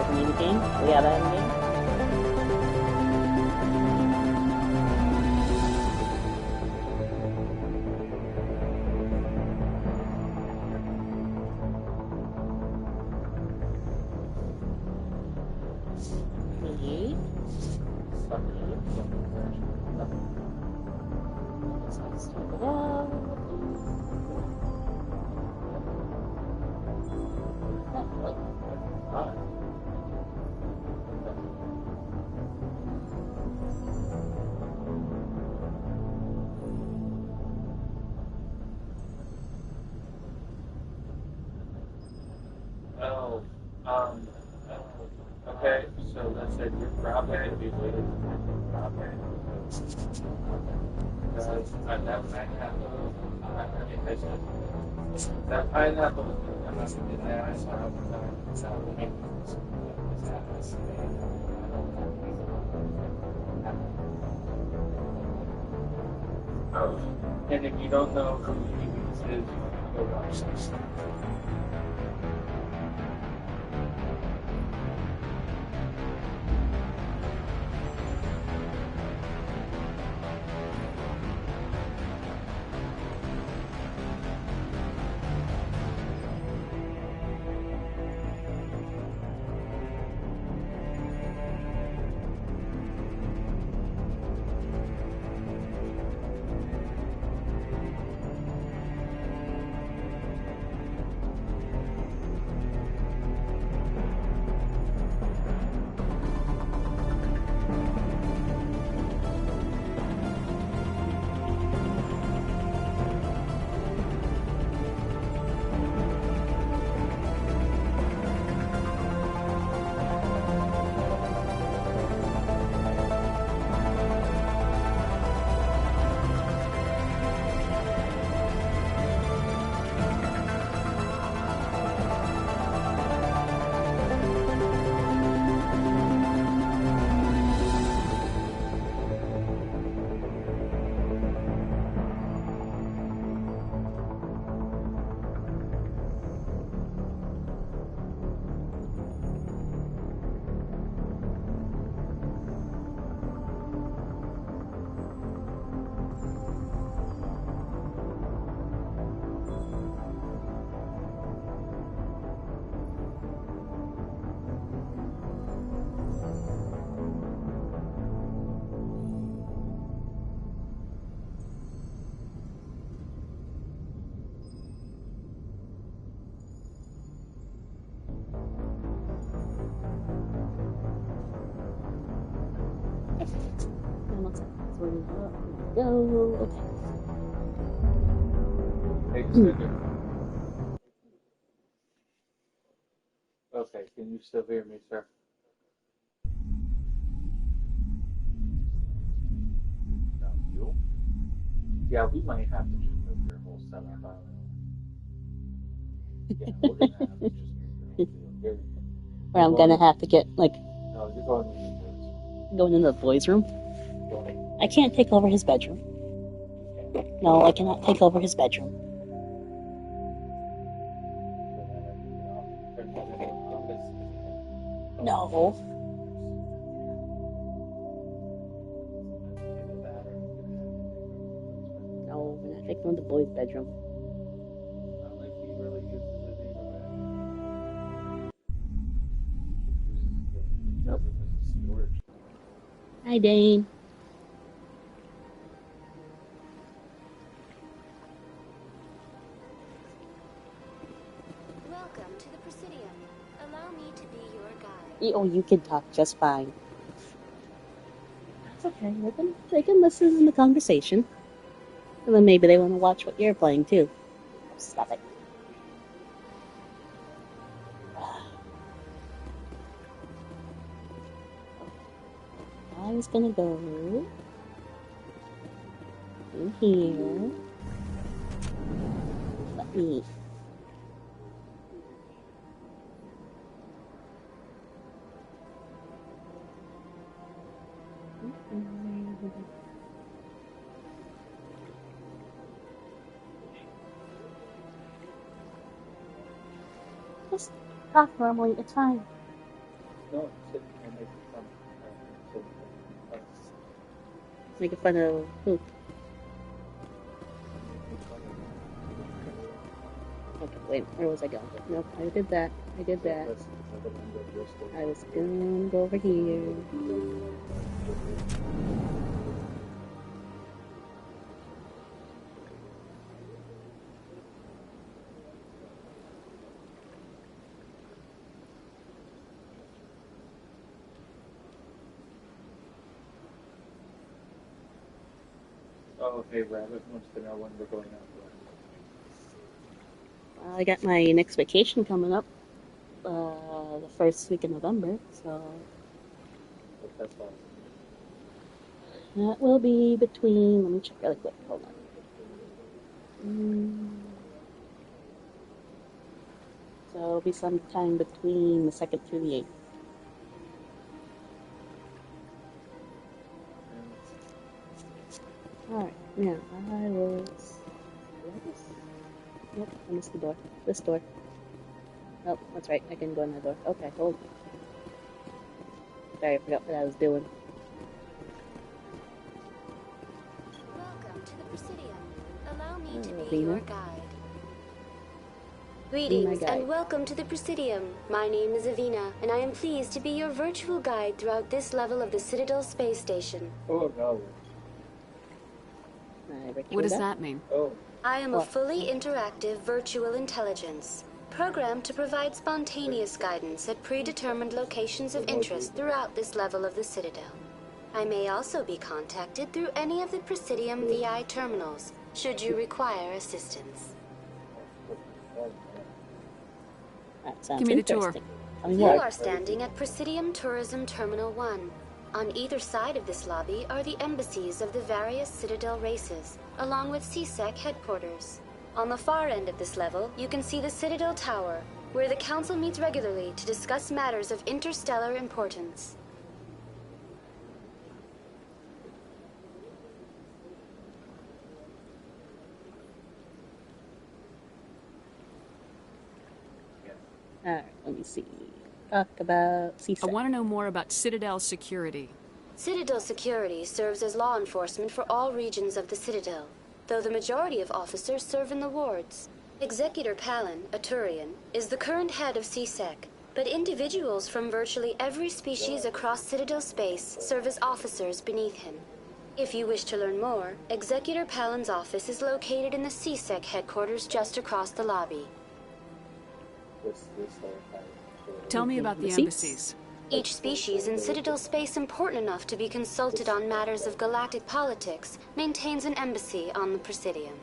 with me in the game? We have that in the game? Me? Let's check it out. Oh, okay, so let's say your broadband, you waited for your broadband. Because that pineapple, I mean, I said, that pineapple, I'm not going to get that, so I'm not going and if you don't know who he is, you can go watch this. And looks like that's where we go. Okay. Extender. Okay, can you still hear me, sir? No, you? Yeah, we might have to just move your whole setup out. Yeah, we're gonna have to just move your whole deal. Or I'm gonna have to get, like, No, you're going into the boys. going into the boys' room. I can't take over his bedroom. No, I cannot take over his bedroom. No. No, we're not taking over the boys' bedroom. Nope. Hi, Dane. Welcome to the Presidium. Allow me to be your guide. Oh, you can talk just fine. That's okay. They can listen in the conversation. And then maybe they want to watch what you're playing, too. Stop it. I was gonna go in here. Let me. Just talk normally, it's fine. No, sit and make fun. Making fun of who? Okay, wait, where was I going? Nope, I did that. I did that. I was gonna go over here. Oh, okay, Rabbit wants to know when we're going out. I got my next vacation coming up, the first week of November, so That's awesome. that will be between, let me check really quick, hold on. So it'll be sometime between the 2nd through the 8th. Alright, now I was... Yep, I missed the door. This door. Oh, that's right, I can go in that door. Okay, hold. Sorry, I forgot what I was doing. Welcome to the Presidium. Allow me to be Vina. your guide. Greetings guide. and welcome to the Presidium. My name is Avina, and I am pleased to be your virtual guide throughout this level of the Citadel space station. Oh, no. What does that mean? Oh. I am a What? fully interactive virtual intelligence, programmed to provide spontaneous guidance at predetermined locations of interest throughout this level of the Citadel. I may also be contacted through any of the Presidium VI terminals, should you require assistance. That sounds Give me the tour. interesting. Tell me You more. are standing at Presidium Tourism Terminal 1. On either side of this lobby are the embassies of the various Citadel races, along with CSEC headquarters. On the far end of this level, you can see the Citadel Tower, where the Council meets regularly to discuss matters of interstellar importance. Alright, let me see. Talk about I CSEC. want to know more about Citadel security. Citadel security serves as law enforcement for all regions of the Citadel, though the majority of officers serve in the wards. Executor Palin, a Turian, is the current head of CSEC, but individuals from virtually every species across Citadel space serve as officers beneath him. If you wish to learn more, Executor Palin's office is located in the CSEC headquarters just across the lobby. Tell me about the Seats? embassies. Each species in Citadel space important enough to be consulted on matters of galactic politics maintains an embassy on the Presidium.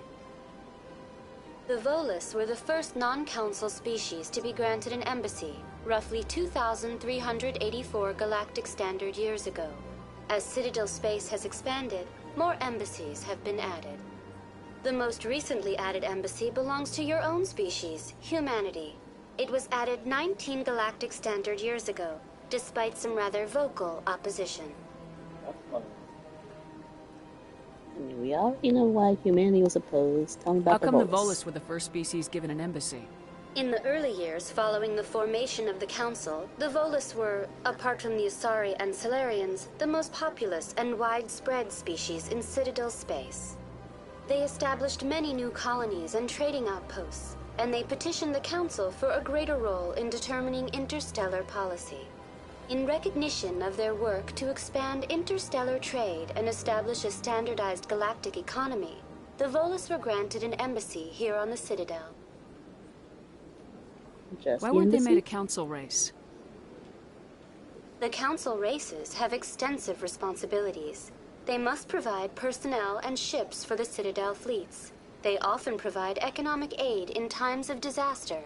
The Volus were the first non-council species to be granted an embassy, roughly 2,384 galactic standard years ago. As Citadel space has expanded, more embassies have been added. The most recently added embassy belongs to your own species, humanity. It was added 19 galactic standard years ago, despite some rather vocal opposition. I mean, we already know why humanity was opposed. Tell me How about come the Volus. Volus were the first species given an embassy? In the early years following the formation of the Council, the Volus were, apart from the Asari and Solarians, the most populous and widespread species in Citadel space. They established many new colonies and trading outposts, and they petitioned the Council for a greater role in determining interstellar policy. In recognition of their work to expand interstellar trade and establish a standardized galactic economy, the Volus were granted an embassy here on the Citadel. Just Why the weren't they embassy? made a council race? The Council races have extensive responsibilities. They must provide personnel and ships for the Citadel fleets. They often provide economic aid in times of disaster.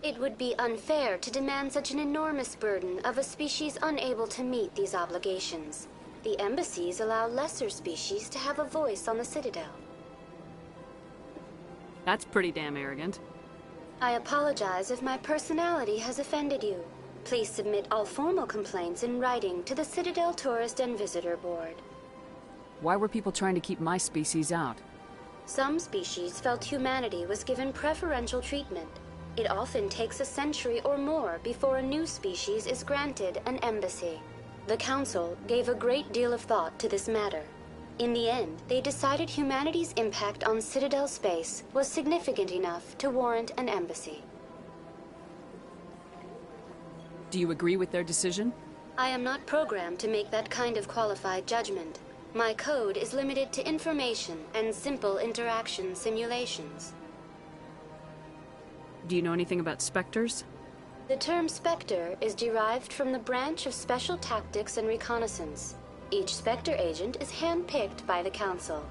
It would be unfair to demand such an enormous burden of a species unable to meet these obligations. The embassies allow lesser species to have a voice on the Citadel. That's pretty damn arrogant. I apologize if my personality has offended you. Please submit all formal complaints in writing to the Citadel Tourist and Visitor Board. Why were people trying to keep my species out? Some species felt humanity was given preferential treatment. It often takes a century or more before a new species is granted an embassy. The Council gave a great deal of thought to this matter. In the end, they decided humanity's impact on Citadel space was significant enough to warrant an embassy. Do you agree with their decision? I am not programmed to make that kind of qualified judgment. My code is limited to information and simple interaction simulations. Do you know anything about Spectres? The term Spectre is derived from the branch of Special Tactics and Reconnaissance. Each Spectre agent is handpicked by the Council.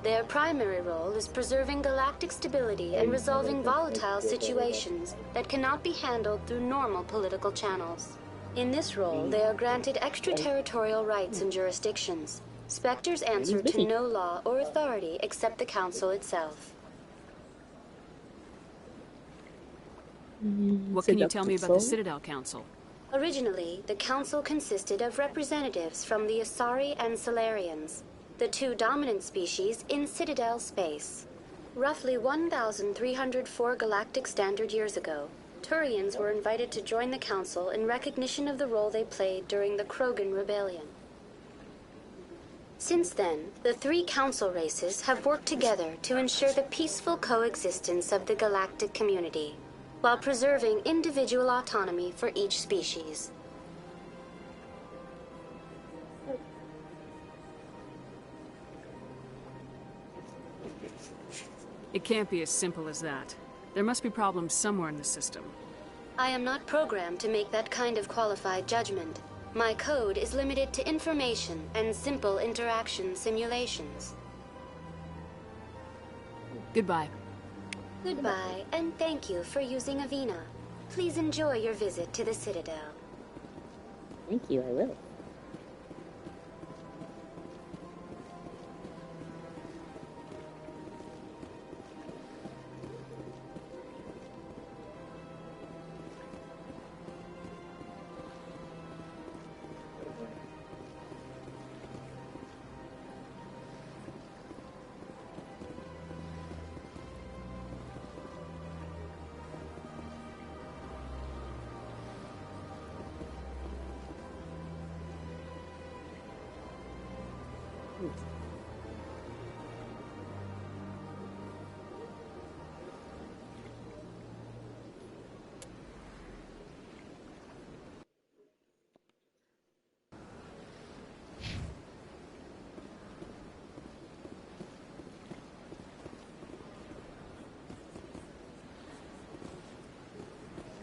Their primary role is preserving galactic stability and resolving volatile situations that cannot be handled through normal political channels. In this role, they are granted extraterritorial rights and jurisdictions. Spectres answer to no law or authority except the Council itself. What can you tell me about the Citadel Council? Originally, the Council consisted of representatives from the Asari and Solarians, the two dominant species in Citadel space. Roughly 1,304 galactic standard years ago, Turians were invited to join the Council in recognition of the role they played during the Krogan Rebellion. Since then, the three Council races have worked together to ensure the peaceful coexistence of the galactic community, while preserving individual autonomy for each species. It can't be as simple as that. There must be problems somewhere in the system. I am not programmed to make that kind of qualified judgment. My code is limited to information and simple interaction simulations. Goodbye. Goodbye, and thank you for using Avina. Please enjoy your visit to the Citadel. Thank you, I will.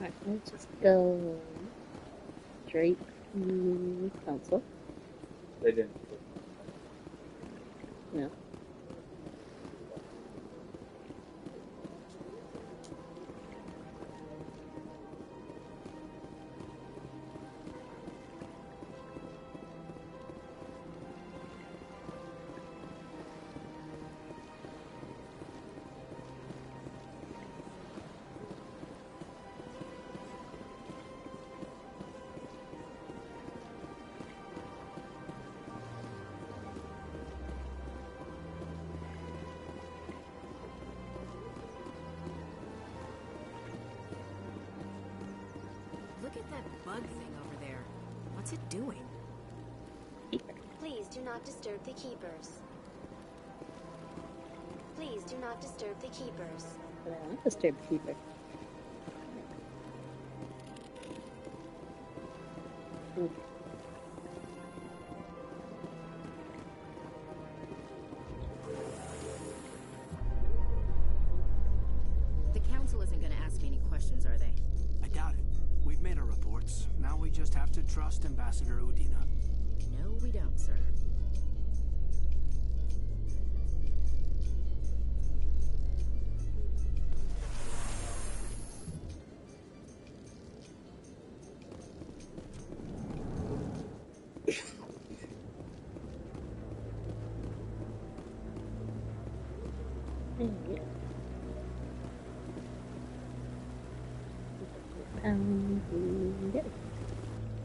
Alright, let's just go straight to Council. They didn't. No. Look at that bug thing over there. What's it doing? Please do not disturb the Keepers. Please do not disturb the Keepers. But I want to disturb the Keeper. The Council isn't going to ask me any questions, are they? I doubt it. We've made our reports. Now we just have to trust Ambassador Udina. No, we don't, sir.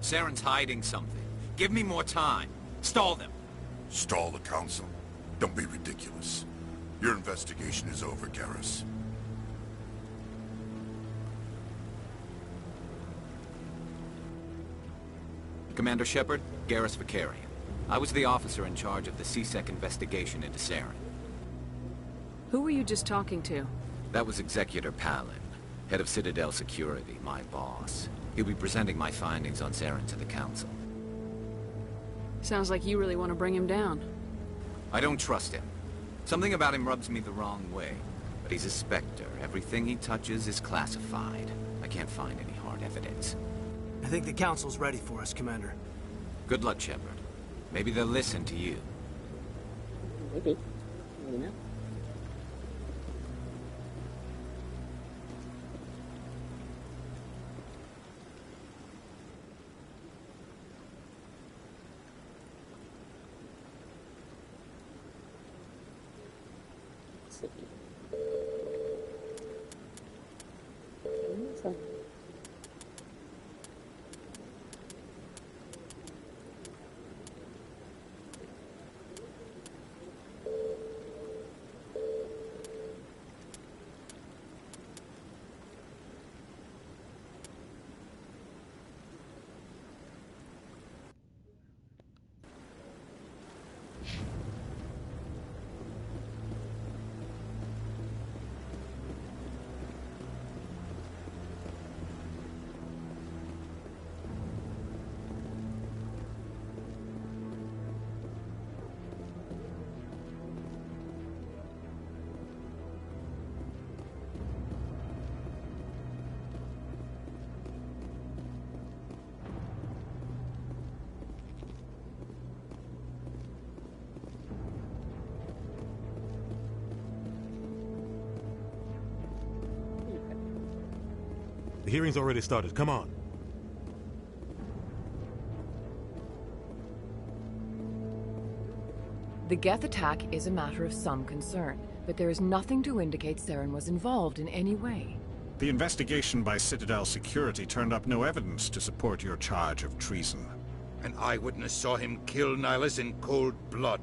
Saren's hiding something. Give me more time. Stall them. Stall the Council? Don't be ridiculous. Your investigation is over, Garrus. Commander Shepard, Garrus Vicarian. I was the officer in charge of the C-Sec investigation into Saren. Who were you just talking to? That was Executor Palin, head of Citadel Security, my boss. He'll be presenting my findings on Saren to the Council. Sounds like you really want to bring him down. I don't trust him. Something about him rubs me the wrong way. But he's a Spectre. Everything he touches is classified. I can't find any hard evidence. I think the Council's ready for us, Commander. Good luck, Shepard. Maybe they'll listen to you. Maybe. Maybe not. So. The hearing's already started. Come on. The Geth attack is a matter of some concern, but there is nothing to indicate Saren was involved in any way. The investigation by Citadel Security turned up no evidence to support your charge of treason. An eyewitness saw him kill Nihilus in cold blood.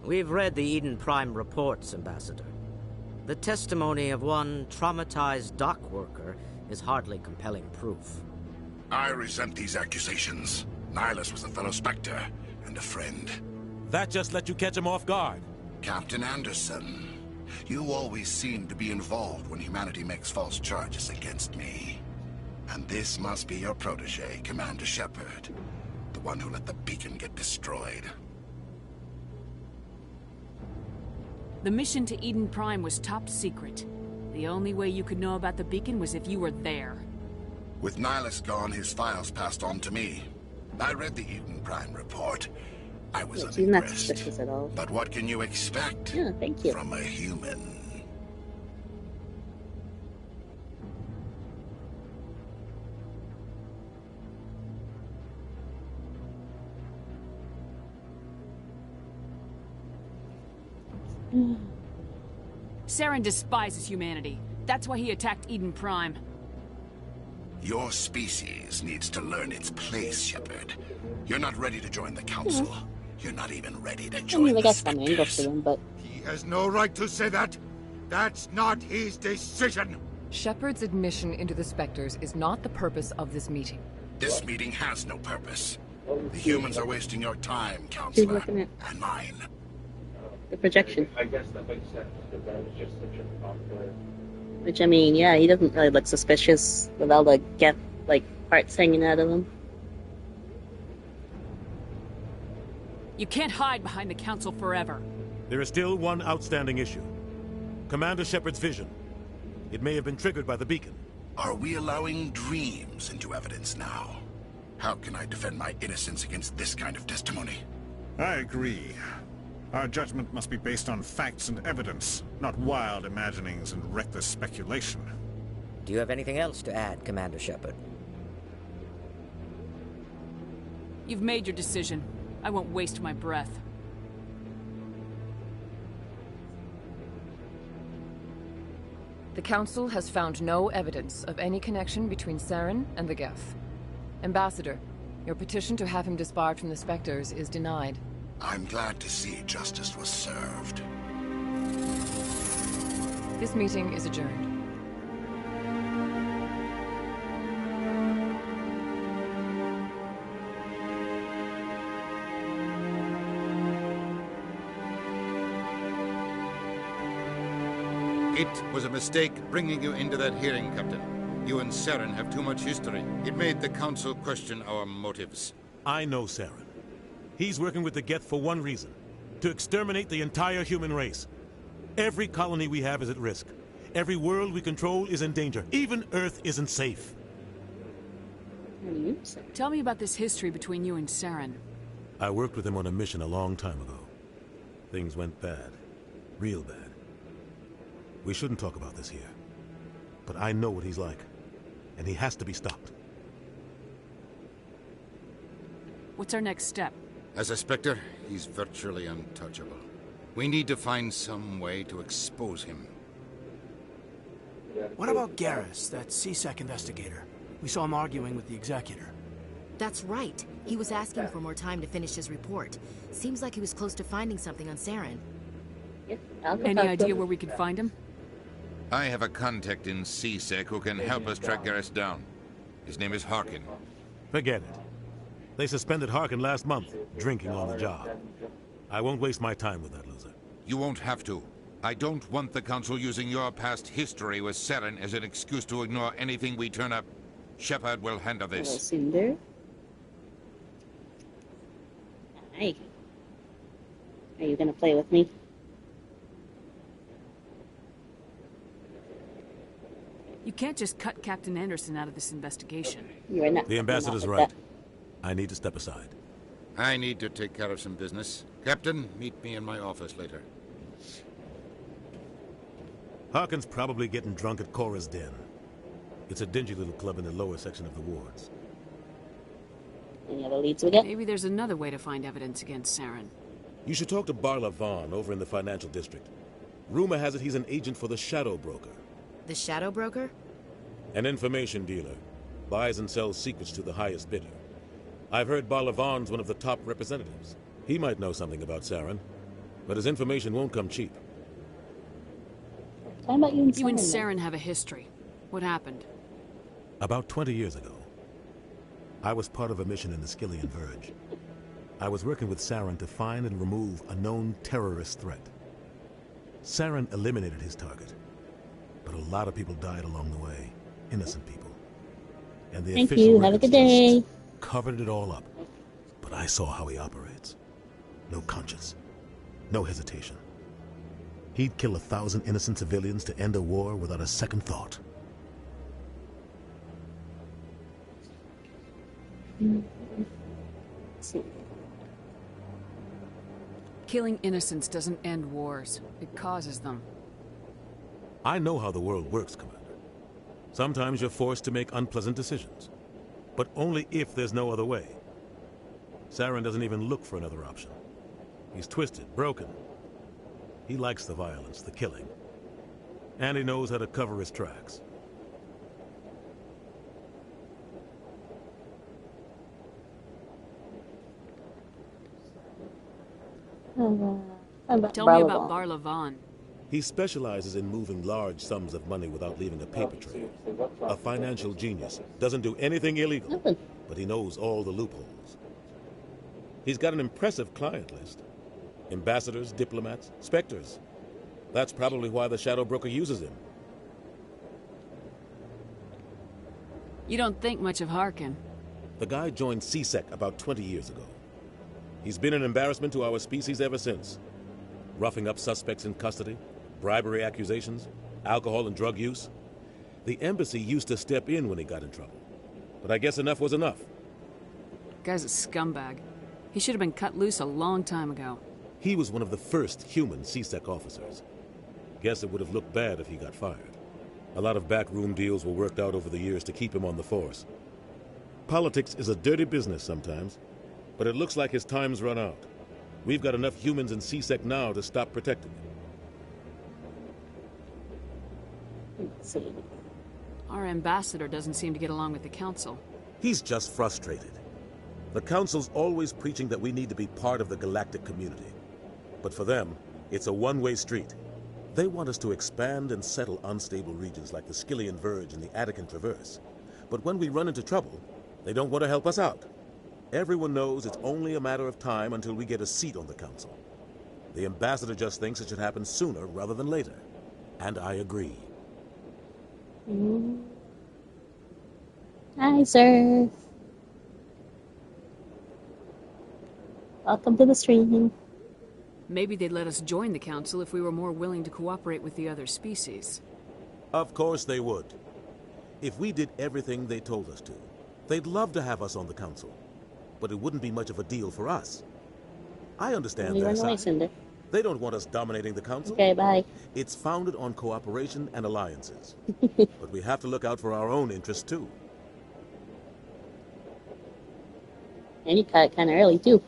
We've read the Eden Prime reports, Ambassador. The testimony of one traumatized dock worker is hardly compelling proof. I resent these accusations. Nihilus was a fellow Spectre and a friend. That just let you catch him off guard. Captain Anderson, you always seem to be involved when humanity makes false charges against me. And this must be your protege, Commander Shepard. The one who let the beacon get destroyed. The mission to Eden Prime was top secret. The only way you could know about the beacon was if you were there. With Nihilus gone, his files passed on to me. I read the Eden Prime report. I was She's not unimpressed. suspicious at all. But what can you expect Yeah, thank you. from a human? Saren despises humanity. That's why he attacked Eden Prime. Your species needs to learn its place, Shepard. You're not ready to join the Council. You're not even ready to I join mean, they the got some angles to Spectres. them, but He has no right to say that. That's not his decision. Shepard's admission into the Spectres is not the purpose of this meeting. This meeting has no purpose. The humans are wasting your time, she's Counselor, looking at and mine. the projection. I guess that makes sense, because that was just such a popular... Which, I mean, yeah, he doesn't really look suspicious with all the Geth, like, parts hanging out of him. You can't hide behind the Council forever. There is still one outstanding issue. Commander Shepard's vision. It may have been triggered by the beacon. Are we allowing dreams into evidence now? How can I defend my innocence against this kind of testimony? I agree. Our judgment must be based on facts and evidence, not wild imaginings and reckless speculation. Do you have anything else to add, Commander Shepard? You've made your decision. I won't waste my breath. The Council has found no evidence of any connection between Saren and the Geth. Ambassador, your petition to have him disbarred from the Spectres is denied. I'm glad to see justice was served. This meeting is adjourned. It was a mistake bringing you into that hearing, Captain. You and Saren have too much history. It made the Council question our motives. I know Saren. He's working with the Geth for one reason. To exterminate the entire human race. Every colony we have is at risk. Every world we control is in danger. Even Earth isn't safe. Tell me about this history between you and Saren. I worked with him on a mission a long time ago. Things went bad. Real bad. We shouldn't talk about this here. But I know what he's like. And he has to be stopped. What's our next step? As a Spectre, he's virtually untouchable. We need to find some way to expose him. What about Garrus, that CSEC investigator? We saw him arguing with the Executor. That's right. He was asking for more time to finish his report. Seems like he was close to finding something on Saren. Any idea where we could find him? I have a contact in CSEC who can help us track Garrus down. His name is Harkin. Forget it. They suspended Harkin last month, drinking on the job. I won't waste my time with that loser. You won't have to. I don't want the Council using your past history with Saren as an excuse to ignore anything we turn up. Shepard will handle this. Cinder. Hi. Are you gonna play with me? You can't just cut Captain Anderson out of this investigation. You are not. The ambassador's right. I need to step aside. I need to take care of some business. Captain, meet me in my office later. Harkin's probably getting drunk at Cora's Den. It's a dingy little club in the lower section of the wards. Any other leads we get? Maybe there's another way to find evidence against Saren. You should talk to Barla Vaughn over in the financial district. Rumor has it he's an agent for the Shadow Broker. The Shadow Broker? An information dealer. Buys and sells secrets to the highest bidder. I've heard Barla Vaughn's one of the top representatives. He might know something about Saren, but his information won't come cheap. How about you and Saren? You and Saren have a history. What happened? About 20 years ago, I was part of a mission in the Skillian Verge. I was working with Saren to find and remove a known terrorist threat. Saren eliminated his target, but a lot of people died along the way. Innocent people. And the Thank you. Have a good day. Covered it all up. But I saw how he operates. No conscience. No hesitation. He'd kill 1,000 innocent civilians to end a war without a second thought. Killing innocents doesn't end wars. It causes them. I know how the world works, Commander. Sometimes you're forced to make unpleasant decisions. But only if there's no other way. Saren doesn't even look for another option. He's twisted, broken. He likes the violence, the killing. And he knows how to cover his tracks. Tell me about Barla Vaughn. He specializes in moving large sums of money without leaving a paper trail. A financial genius. Doesn't do anything illegal, but he knows all the loopholes. He's got an impressive client list. Ambassadors, diplomats, specters. That's probably why the Shadow Broker uses him. You don't think much of Harkin. The guy joined CSEC about 20 years ago. He's been an embarrassment to our species ever since. Roughing up suspects in custody, bribery accusations, alcohol and drug use. The embassy used to step in when he got in trouble. But I guess enough was enough. Guy's a scumbag. He should have been cut loose a long time ago. He was one of the first human CSEC officers. Guess it would have looked bad if he got fired. A lot of backroom deals were worked out over the years to keep him on the force. Politics is a dirty business sometimes, but it looks like his time's run out. We've got enough humans in CSEC now to stop protecting him. Let's see. Our ambassador doesn't seem to get along with the Council. He's just frustrated. The Council's always preaching that we need to be part of the galactic community. But for them, it's a one-way street. They want us to expand and settle unstable regions like the Skillian Verge and the Attican Traverse. But when we run into trouble, they don't want to help us out. Everyone knows it's only a matter of time until we get a seat on the Council. The ambassador just thinks it should happen sooner rather than later. And I agree. Hi, sir. Welcome to the stream. Maybe they'd let us join the council if we were more willing to cooperate with the other species. Of course they would. If we did everything they told us to, they'd love to have us on the council. But it wouldn't be much of a deal for us. I understand We their run away, side. Cinder. They don't want us dominating the council. Okay, bye. It's founded on cooperation and alliances. But we have to look out for our own interests, too. And you cut it kind of early, too.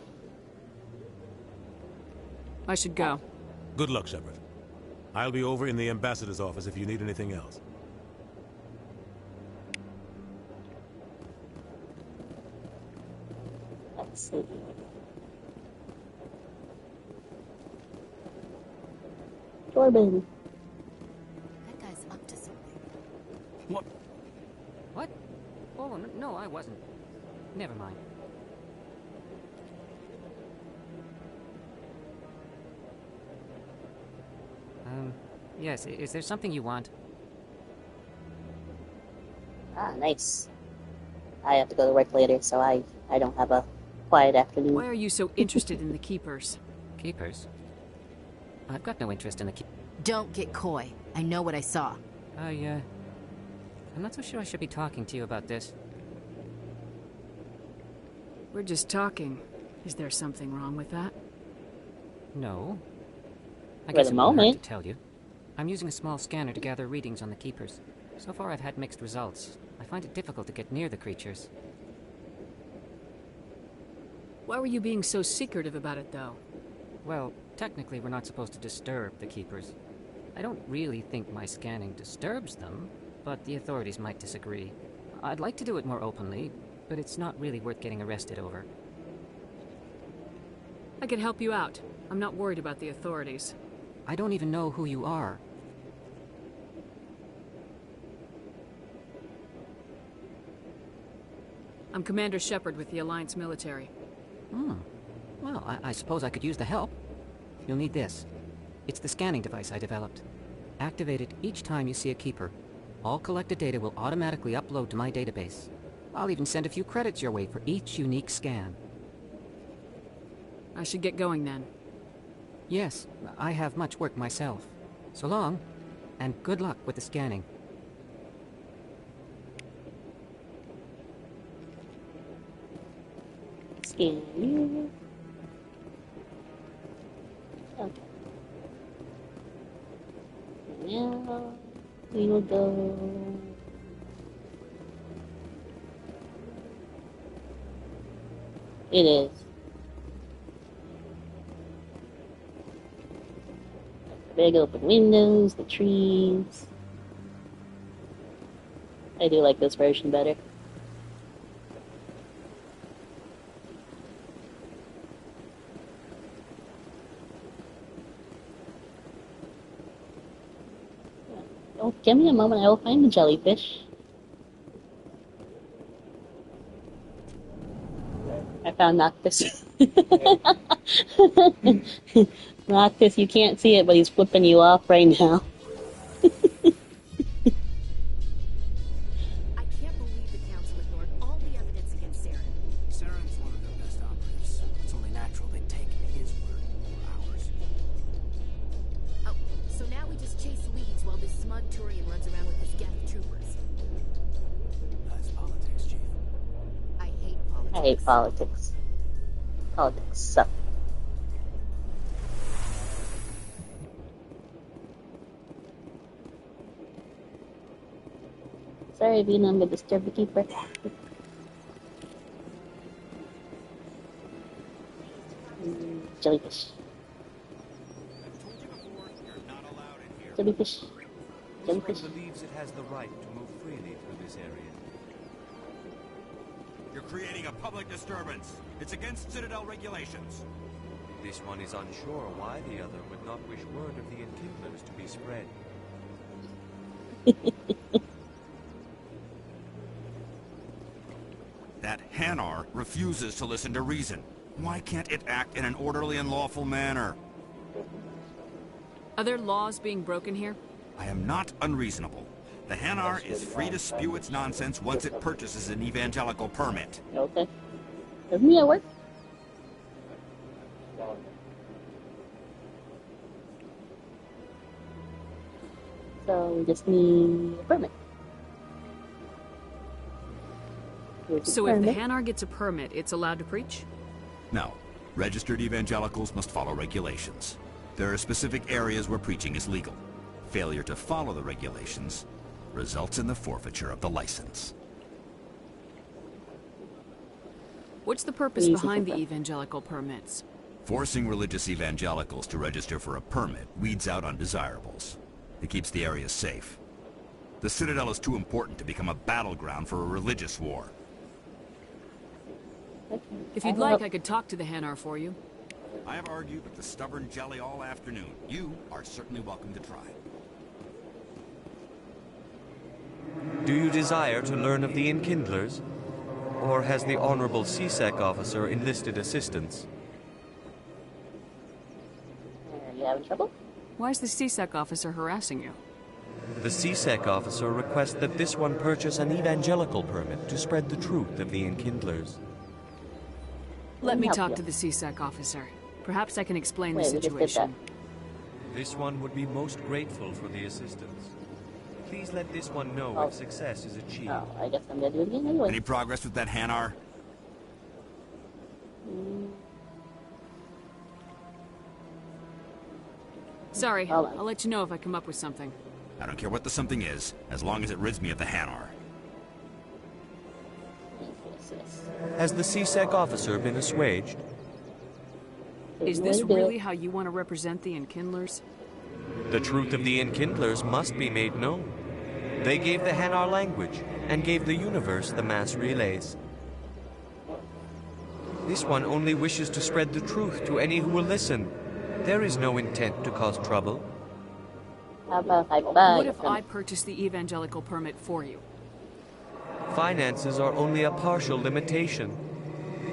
I should go. Good luck, Shepard. I'll be over in the ambassador's office if you need anything else. Let's see. Corbin. That guy's up to something. What? What? Oh, no, I wasn't. Never mind. Yes, is there something you want? Ah, nice. I have to go to work later, so I don't have a quiet afternoon. Why are you so interested in the Keepers? Keepers? I've got no interest in the Don't get coy. I know what I saw. I'm not so sure I should be talking to you about this. We're just talking. Is there something wrong with that? No. I For guess the it wouldn't hurt moment. to tell you. I'm using a small scanner to gather readings on the Keepers. So far I've had mixed results. I find it difficult to get near the creatures. Why were you being so secretive about it, though? Well, technically we're not supposed to disturb the Keepers. I don't really think my scanning disturbs them, but the authorities might disagree. I'd like to do it more openly, but it's not really worth getting arrested over. I can help you out. I'm not worried about the authorities. I don't even know who you are. I'm Commander Shepard with the Alliance military. Well, I suppose I could use the help. You'll need this. It's the scanning device I developed. Activate it each time you see a Keeper. All collected data will automatically upload to my database. I'll even send a few credits your way for each unique scan. I should get going then. Yes, I have much work myself. So long, and good luck with the scanning. Scan you. Okay. Now we will go. It is. Big open windows, the trees. I do like this version better. Oh, give me a moment, I will find the jellyfish. I found Noctis. Noctis, you can't see it, but he's flipping you off right now. I can't believe the council ignored all the evidence against Saren. Saren's one of their best operatives. It's only natural they'd take his word over ours. Oh, so now we just chase leads while this smug Turian runs around with his Geth troopers. That's politics, Chief. I hate politics. I hate politics. Politics suck. Sorry, Vina, I'm gonna disturb the keeper. Jellyfish. Jellyfish. Jellyfish. believes it has the right to move freely through this area. You're creating a public disturbance. It's against Citadel regulations. This one is unsure why the other would not wish word of the enkindlers to be spread. That Hanar refuses to listen to reason. Why can't it act in an orderly and lawful manner? Are there laws being broken here? I am not unreasonable. The Hanar is free to spew its nonsense once it purchases an evangelical permit. Okay. Is me at work? So we just need a permit. So if the Hanar gets a permit, it's allowed to preach? No. Registered evangelicals must follow regulations. There are specific areas where preaching is legal. Failure to follow the regulations results in the forfeiture of the license. What's the purpose behind the evangelical permits? Forcing religious evangelicals to register for a permit weeds out undesirables. It keeps the area safe. The Citadel is too important to become a battleground for a religious war. If you'd like, I could talk to the Hanar for you. I have argued with the stubborn jelly all afternoon. You are certainly welcome to try. Do you desire to learn of the Enkindlers? Or has the Honorable CSEC officer enlisted assistance? Are you having trouble? Why is the CSEC officer harassing you? The CSEC officer requests that this one purchase an evangelical permit to spread the truth of the Enkindlers. Let me talk to the CSEC officer. Perhaps I can explain the situation. This one would be most grateful for the assistance. Please let this one know if success is achieved. Oh, I guess I'm gonna do it again anyway. Any progress with that Hanar? Sorry, I'll let you know if I come up with something. I don't care what the something is, as long as it rids me of the Hanar. Has the CSEC officer been assuaged? Is this really how you want to represent the Enkindlers? The truth of the Enkindlers must be made known. They gave the Hanar language, and gave the universe the mass relays. This one only wishes to spread the truth to any who will listen. There is no intent to cause trouble. How about I buy What if I purchase the evangelical permit for you? Finances are only a partial limitation.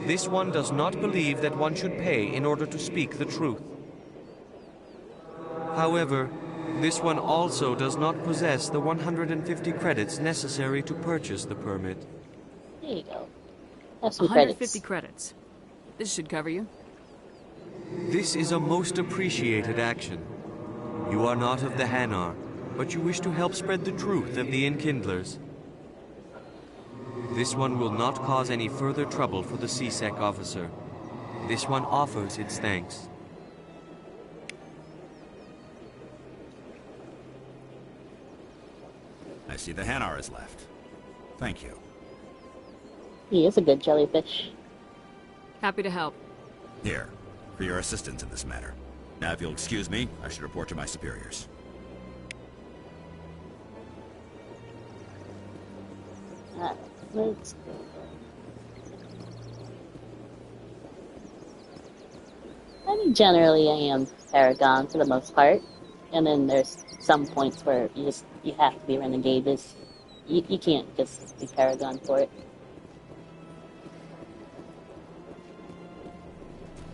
This one does not believe that one should pay in order to speak the truth. However, this one also does not possess the 150 credits necessary to purchase the permit. There you go. Have some 150 credits. This should cover you. This is a most appreciated action. You are not of the Hanar, but you wish to help spread the truth of the Enkindlers. This one will not cause any further trouble for the CSEC officer. This one offers its thanks. I see the Hanar is left. Thank you. He is a good jellyfish. Happy to help. Here, for your assistance in this matter. Now, if you'll excuse me, I should report to my superiors. Let's go. I mean, generally I am Paragon for the most part. And then there's some points where you have to be Renegade. You can't just be Paragon for it.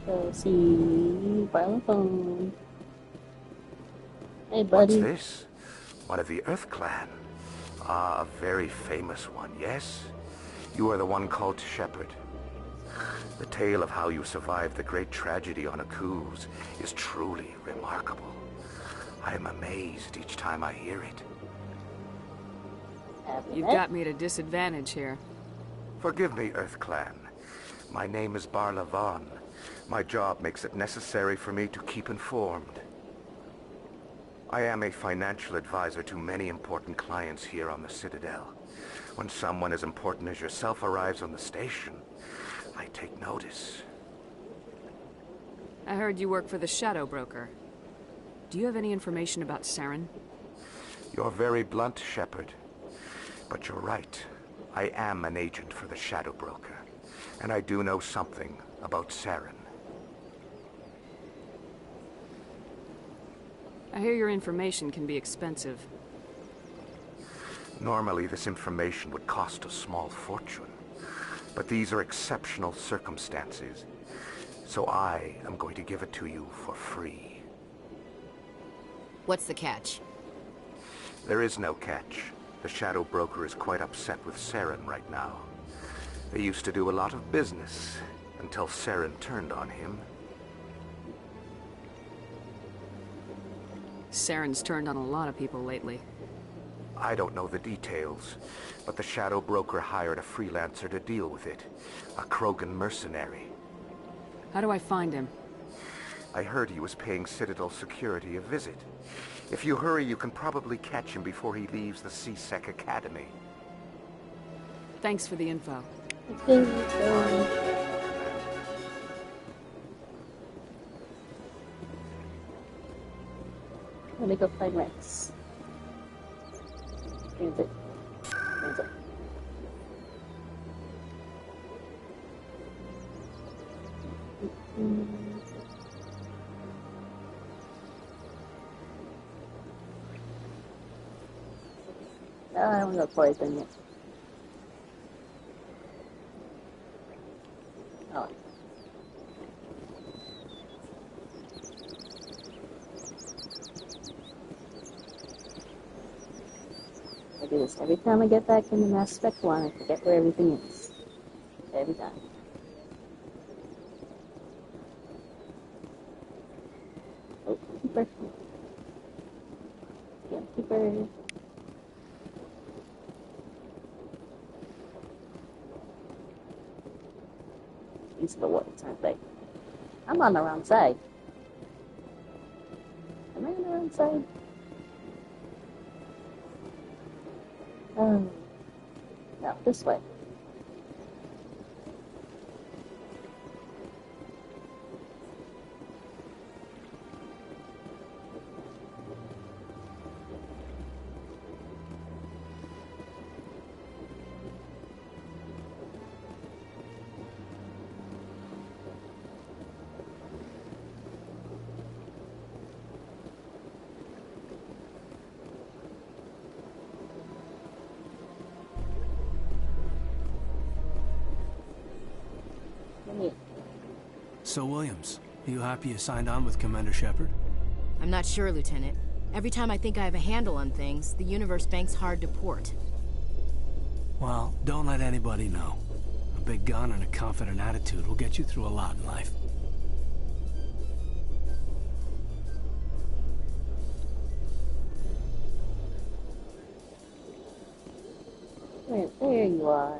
So let's see, borrow a phone. Hey, buddy. What's this? One of the Earth Clan. Ah, a very famous one, yes? You are the one called Shepherd. The tale of how you survived the great tragedy on Akuz is truly remarkable. I am amazed each time I hear it. You've got me at a disadvantage here. Forgive me, Earth Clan. My name is Barla Vaughn. My job makes it necessary for me to keep informed. I am a financial advisor to many important clients here on the Citadel. When someone as important as yourself arrives on the station, I take notice. I heard you work for the Shadow Broker. Do you have any information about Saren? You're very blunt, Shepherd. But you're right. I am an agent for the Shadow Broker. And I do know something about Saren. I hear your information can be expensive. Normally, this information would cost a small fortune. But these are exceptional circumstances. So I am going to give it to you for free. What's the catch? There is no catch. The Shadow Broker is quite upset with Saren right now. They used to do a lot of business, until Saren turned on him. Saren's turned on a lot of people lately. I don't know the details, but the Shadow Broker hired a freelancer to deal with it. A Krogan mercenary. How do I find him? I heard he was paying Citadel security a visit. If you hurry, you can probably catch him before he leaves the C-Sec Academy. Thanks for the info. Let me go find Rex. Transit. Transit. Oh, I don't know poison yet. Oh. I do this every time I get back in the Mass Spec 1, I forget where everything is. Every time. Oh, keeper. Yeah, keeper. These are the words, aren't they? I'm on the wrong side. Am I on the wrong side? Oh. No, this way. So, Williams, are you happy you signed on with Commander Shepard? I'm not sure, Lieutenant. Every time I think I have a handle on things, the universe bank's hard to port. Well, don't let anybody know. A big gun and a confident attitude will get you through a lot in life. There you are.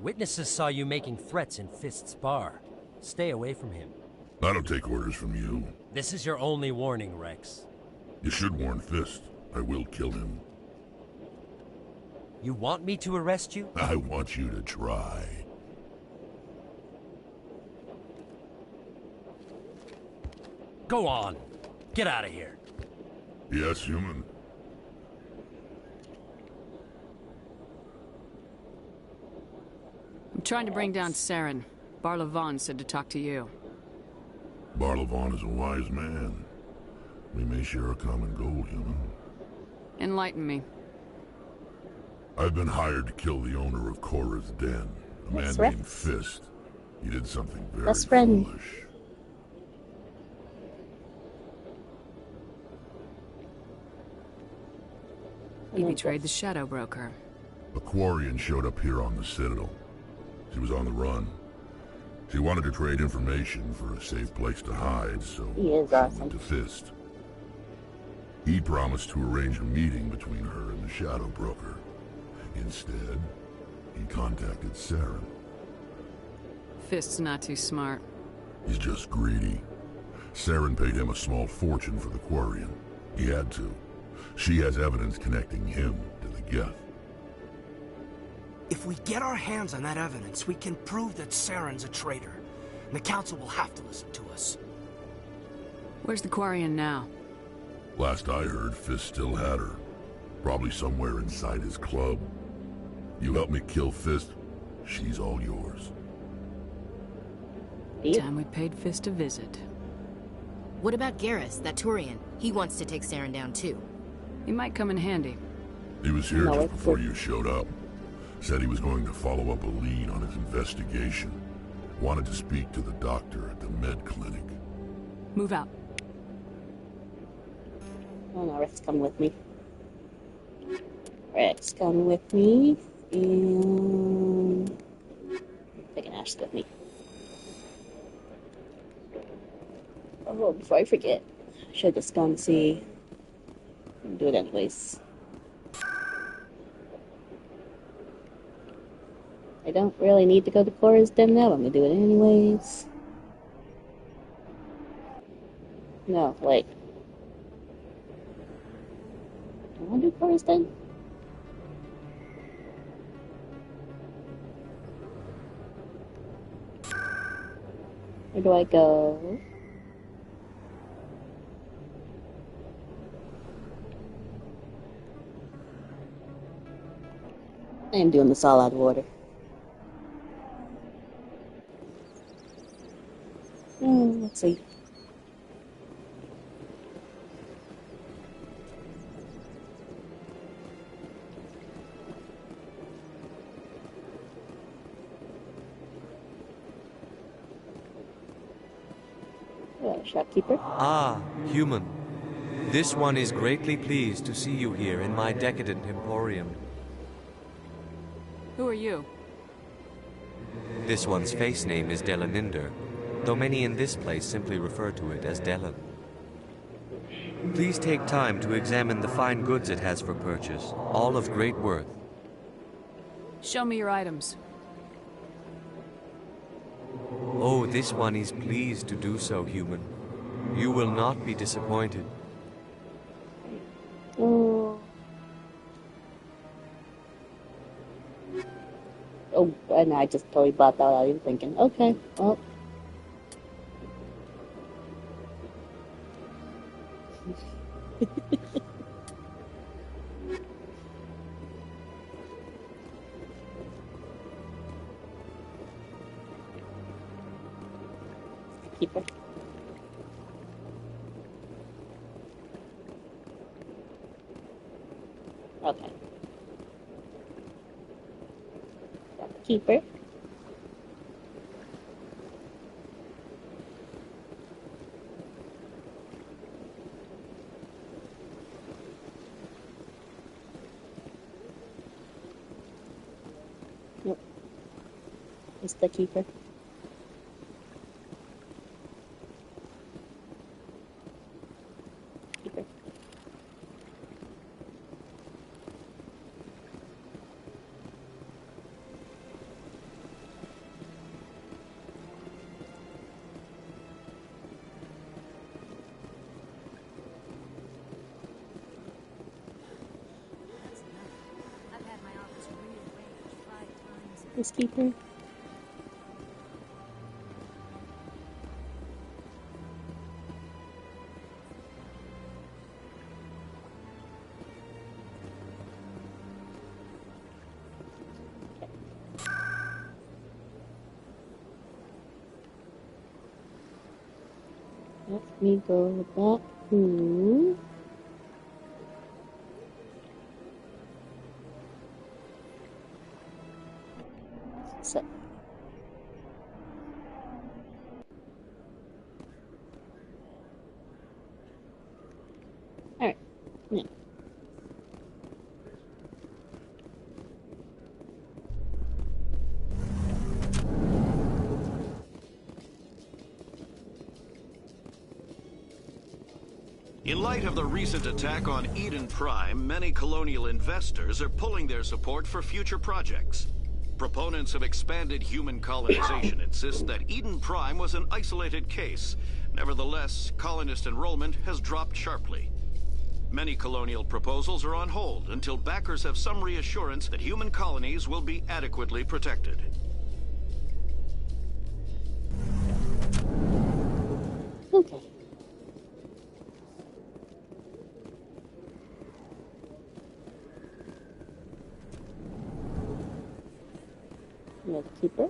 Witnesses saw you making threats in Fist's bar. Stay away from him. I don't take orders from you. This is your only warning, Rex. You should warn Fist. I will kill him. You want me to arrest you? I want you to try. Go on. Get out of here. Yes, human. I'm trying to bring down Saren. Barla Vaughn said to talk to you. Barla Vaughn is a wise man. We may share a common goal, human. Enlighten me. I've been hired to kill the owner of Cora's Den, a man named Fist. He did something very foolish. He betrayed the Shadow Broker. A Quarian showed up here on the Citadel. She was on the run. She wanted to trade information for a safe place to hide, so she went to Fist. He promised to arrange a meeting between her and the Shadow Broker. Instead, he contacted Saren. Fist's not too smart. He's just greedy. Saren paid him a small fortune for the Quarian. He had to. She has evidence connecting him to the Geth. If we get our hands on that evidence, we can prove that Saren's a traitor. And the Council will have to listen to us. Where's the Quarian now? Last I heard, Fist still had her. Probably somewhere inside his club. You help me kill Fist, she's all yours. Time we paid Fist a visit. What about Garrus, that Turian? He wants to take Saren down too. He might come in handy. He was here just before you showed up. Said he was going to follow up a lead on his investigation. Wanted to speak to the doctor at the med clinic. Move out. Oh no, Rex, come with me. Rex, come with me. And I'm taking Ash with me. Oh, before I forget, I should just go and see. I'll do it anyways. I don't really need to go to Cora's den now. I'm gonna do it anyways. No, wait. Do I want to do Cora's den? Where do I go? I am doing this all out of order. Let's see. Shopkeeper. Ah, human. This one is greatly pleased to see you here in my decadent emporium. Who are you? This one's face name is Delaninder, though many in this place simply refer to it as Delan. Please take time to examine the fine goods it has for purchase, all of great worth. Show me your items. Oh, this one is pleased to do so, human. You will not be disappointed. Oh, and I just totally bought that without even thinking. Okay, well. Keeper. Okay. Keeper. Nope. It's the keeper. Keeper. This keeper. Let me go back to so. All right. Yeah. In light of the recent attack on Eden Prime, many colonial investors are pulling their support for future projects. Proponents of expanded human colonization insist that Eden Prime was an isolated case. Nevertheless, colonist enrollment has dropped sharply. Many colonial proposals are on hold until backers have some reassurance that human colonies will be adequately protected. Okay. Keeper.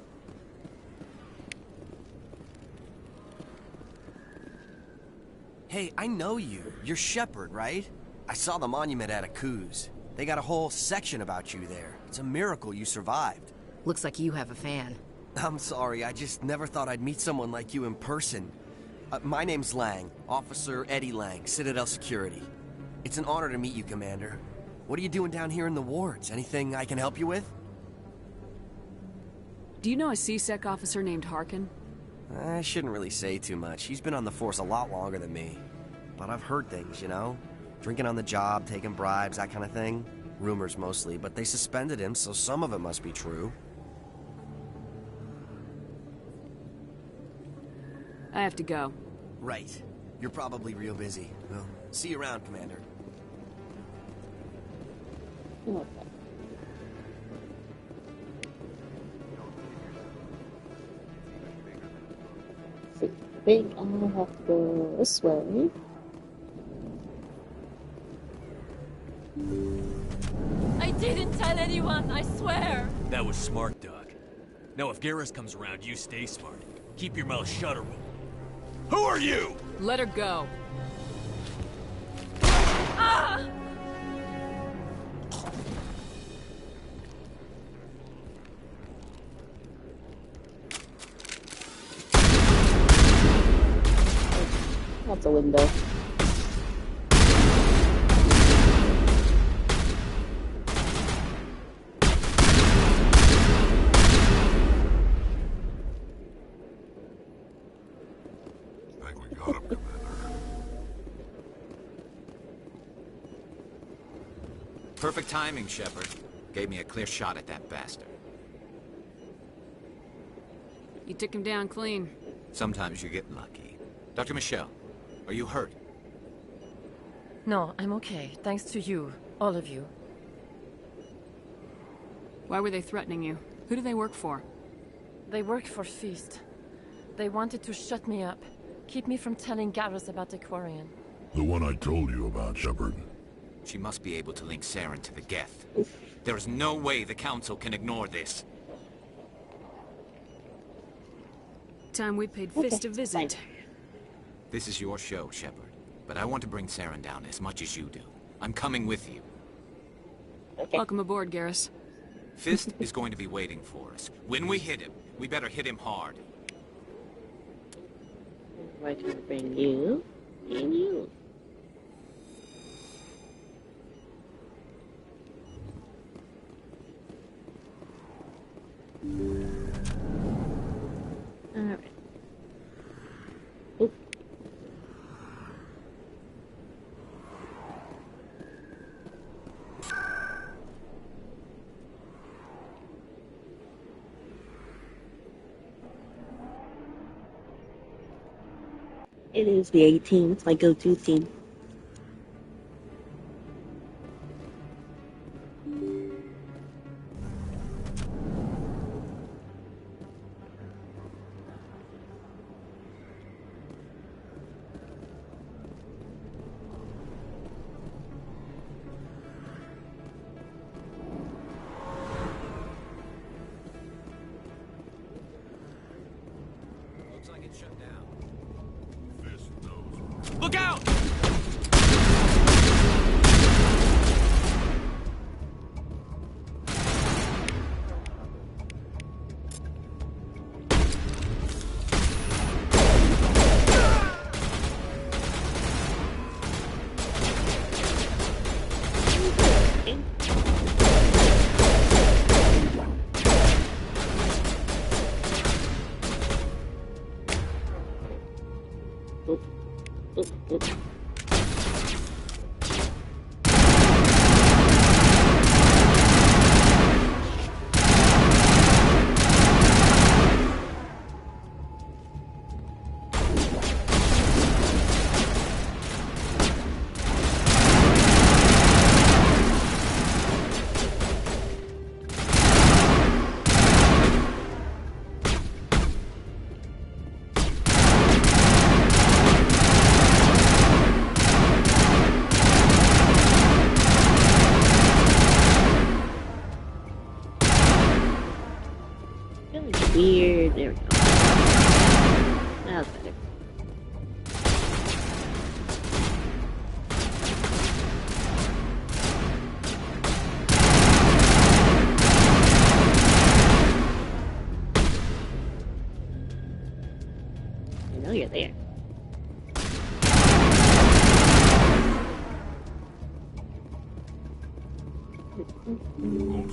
Hey, I know you. You're Shepard, right? I saw the monument at Akuz. They got a whole section about you there. It's a miracle you survived. Looks like you have a fan. I'm sorry, I just never thought I'd meet someone like you in person. My name's Lang, Officer Eddie Lang, Citadel Security. It's an honor to meet you, Commander. What are you doing down here in the wards? Anything I can help you with? Do you know a C-Sec officer named Harkin? I shouldn't really say too much. He's been on the force a lot longer than me. But I've heard things, you know? Drinking on the job, taking bribes, that kind of thing. Rumors mostly, but they suspended him, so some of it must be true. I have to go. Right. You're probably real busy. Well, see you around, Commander. Okay. See, I think I have to go this way. I didn't tell anyone, I swear! That was smart, Doc. Now if Garrus comes around, you stay smart. Keep your mouth shut or we'll... Who are you? Let her go. Ah! That's a window. Perfect timing, Shepard. Gave me a clear shot at that bastard. You took him down clean. Sometimes you get lucky. Dr. Michelle, are you hurt? No, I'm okay. Thanks to you. All of you. Why were they threatening you? Who do they work for? They work for Feast. They wanted to shut me up. Keep me from telling Garrus about the Quarian. The one I told you about, Shepard. She must be able to link Saren to the Geth. There is no way the Council can ignore this. Time we paid Fist a visit. This is your show, Shepard. But I want to bring Saren down as much as you do. I'm coming with you. Welcome aboard, Garrus. Fist is going to be waiting for us. When we hit him, we better hit him hard. We're going to bring you and you. Alright. Oop. It is the 18th, it's my go-to team. Looks like it's shut down. Look out!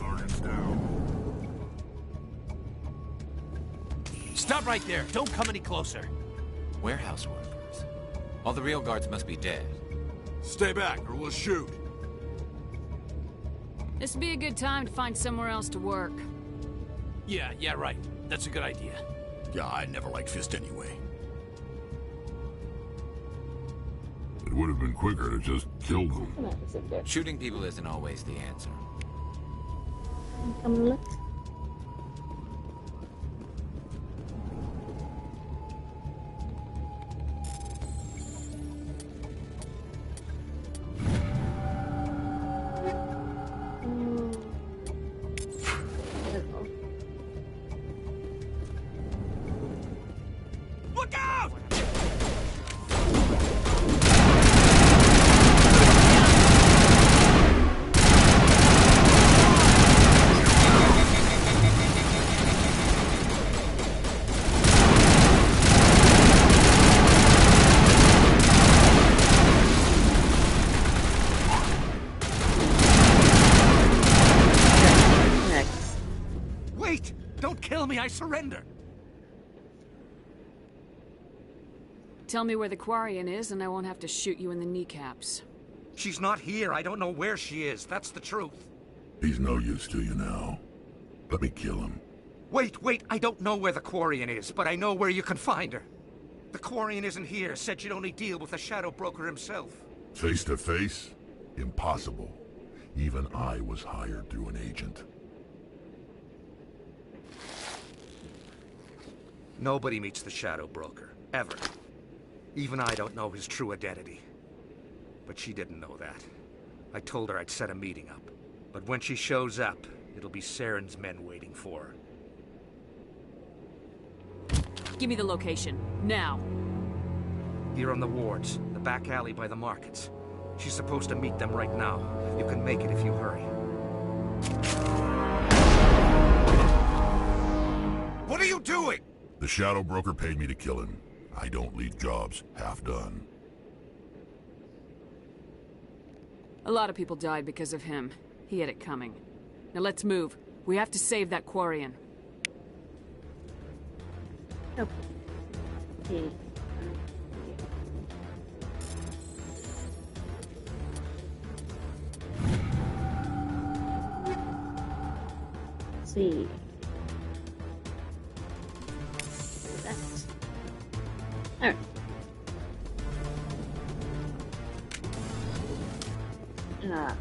Target's down. Stop right there. Don't come any closer. Warehouse workers. All the real guards must be dead. Stay back, or we'll shoot. This would be a good time to find somewhere else to work. Yeah, right. That's a good idea. Yeah, I never liked Fist anyway. It would have been quicker to just kill them. Shooting people isn't always the answer. Come look. Look out! Wait! Don't kill me, I surrender! Tell me where the Quarian is, and I won't have to shoot you in the kneecaps. She's not here. I don't know where she is. That's the truth. He's no use to you now. Let me kill him. Wait. I don't know where the Quarian is, but I know where you can find her. The Quarian isn't here. Said you'd only deal with the Shadow Broker himself. Face to face? Impossible. Even I was hired through an agent. Nobody meets the Shadow Broker. Ever. Even I don't know his true identity. But she didn't know that. I told her I'd set a meeting up. But when she shows up, it'll be Saren's men waiting for her. Give me the location, now. Here on the wards, the back alley by the markets. She's supposed to meet them right now. You can make it if you hurry. What are you doing? The Shadow Broker paid me to kill him. I don't leave jobs half done. A lot of people died because of him. He had it coming. Now let's move. We have to save that Quarian. Okay. Let's see. That.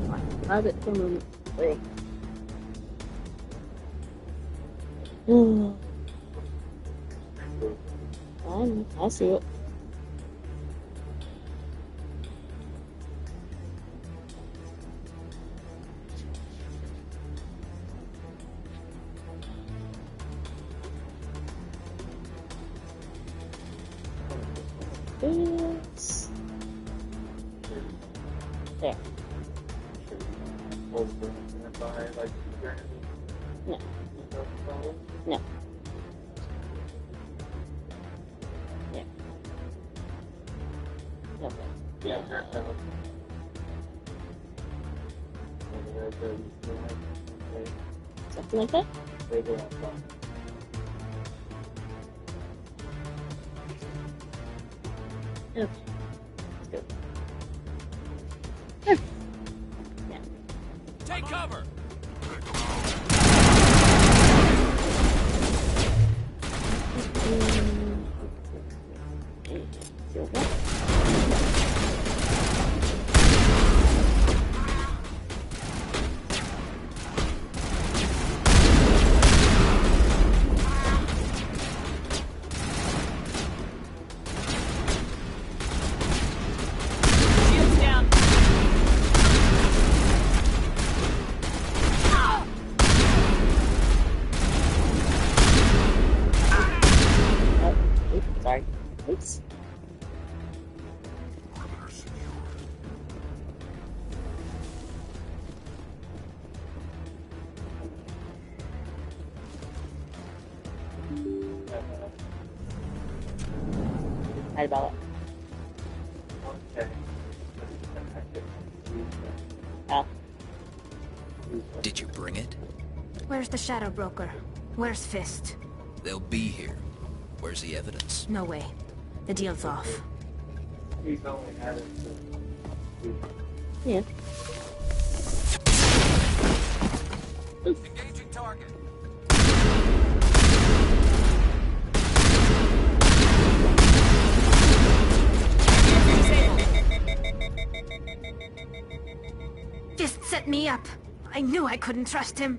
Alright. How's it from wait. I see it. This. There. No. No. Yeah. Something like that? Okay. Let's go. Yeah. Take cover! Sorry. Oops. Right about it. Did you bring it? Where's the Shadow Broker? Where's Fist? They'll be here. Where's the evidence? No way. The deal's off. Yeah. Engaging target. Fist set me up. I knew I couldn't trust him.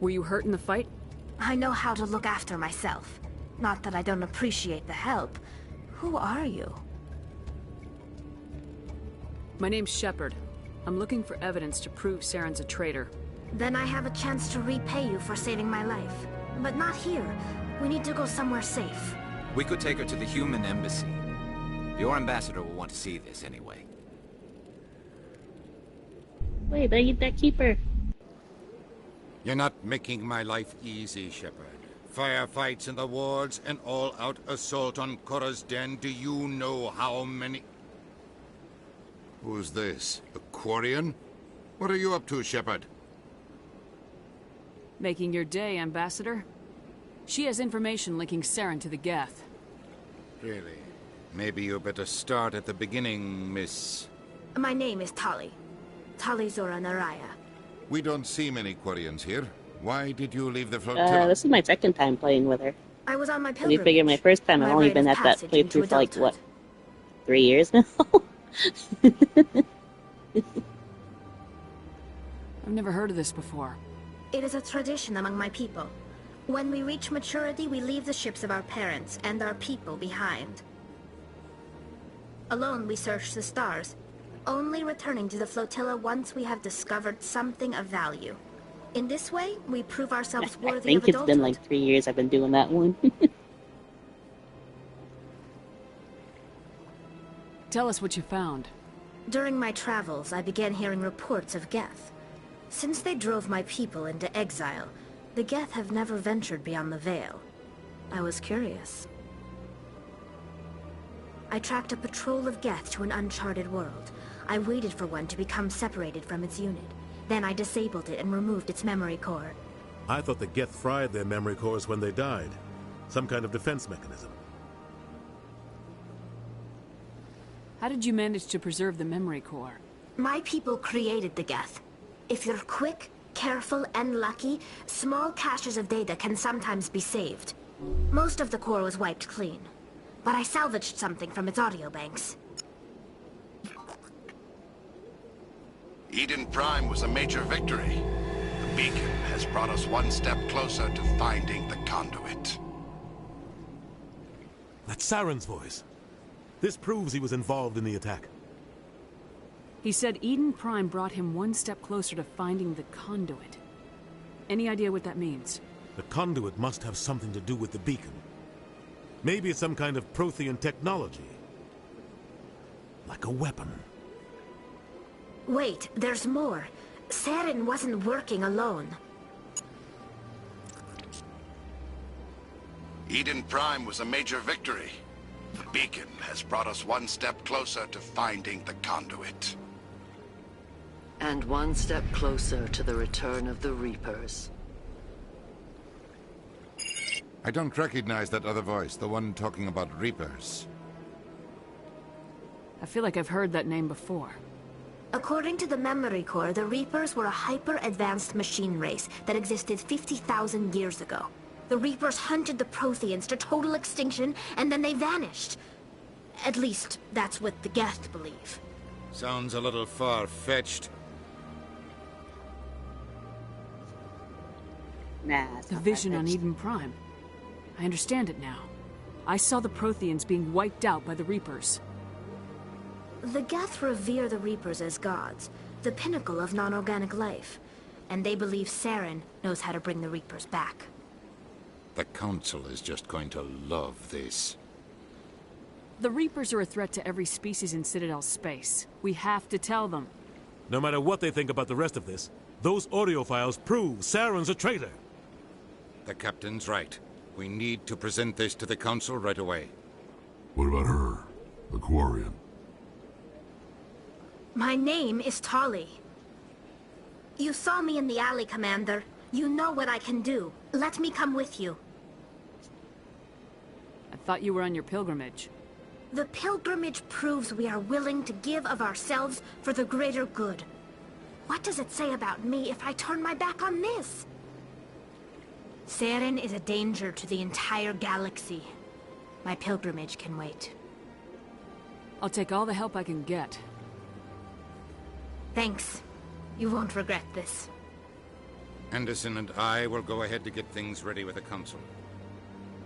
Were you hurt in the fight? I know how to look after myself. Not that I don't appreciate the help. Who are you? My name's Shepard. I'm looking for evidence to prove Saren's a traitor. Then I have a chance to repay you for saving my life. But not here. We need to go somewhere safe. We could take her to the human embassy. Your ambassador will want to see this anyway. Wait, but I get that keeper. You're not making my life easy, Shepard. Firefights in the wards, an all-out assault on Korra's den. Do you know how many... Who's this? A Quarian? What are you up to, Shepard? Making your day, Ambassador. She has information linking Saren to the Geth. Really? Maybe you better start at the beginning, Miss... My name is Tali. Tali Zora Naraya. We don't see many Quarians here. Why did you leave the flotilla? This is my second time playing with her. I was on my You pilgrimage. figure my first time, I've only been at that playthrough for like, what, 3 years now? I've never heard of this before. It is a tradition among my people. When we reach maturity, we leave the ships of our parents and our people behind. Alone, we search the stars, only returning to the flotilla once we have discovered something of value. In this way, we prove ourselves I worthy of think it's adulthood. been like 3 years I've been doing that one. Tell us what you found. During my travels, I began hearing reports of Geth. Since they drove my people into exile, the Geth have never ventured beyond the Veil. I was curious. I tracked a patrol of Geth to an uncharted world. I waited for one to become separated from its unit. Then I disabled it and removed its memory core. I thought the Geth fried their memory cores when they died. Some kind of defense mechanism. How did you manage to preserve the memory core? My people created the Geth. If you're quick, careful, and lucky, small caches of data can sometimes be saved. Most of the core was wiped clean, but I salvaged something from its audio banks. Eden Prime was a major victory. The beacon has brought us one step closer to finding the conduit. That's Saren's voice. This proves he was involved in the attack. He said Eden Prime brought him one step closer to finding the conduit. Any idea what that means? The conduit must have something to do with the beacon. Maybe it's some kind of Prothean technology. Like a weapon. Wait, there's more. Saren wasn't working alone. Eden Prime was a major victory. The beacon has brought us one step closer to finding the conduit. And one step closer to the return of the Reapers. I don't recognize that other voice, the one talking about Reapers. I feel like I've heard that name before. According to the memory core, the Reapers were a hyper-advanced machine race that existed 50,000 years ago. The Reapers hunted the Protheans to total extinction, and then they vanished. At least, that's what the Geth believe. Sounds a little far-fetched. Nah, The vision on Eden Prime. I understand it now. I saw the Protheans being wiped out by the Reapers. The Geth revere the Reapers as gods, the pinnacle of non-organic life. And they believe Saren knows how to bring the Reapers back. The Council is just going to love this. The Reapers are a threat to every species in Citadel space. We have to tell them. No matter what they think about the rest of this, those audio files prove Saren's a traitor. The Captain's right. We need to present this to the Council right away. What about her? The Quarian? My name is Tali. You saw me in the alley, Commander. You know what I can do. Let me come with you. I thought you were on your pilgrimage. The pilgrimage proves we are willing to give of ourselves for the greater good. What does it say about me if I turn my back on this? Saren is a danger to the entire galaxy. My pilgrimage can wait. I'll take all the help I can get. Thanks. You won't regret this. Anderson and I will go ahead to get things ready with the Council.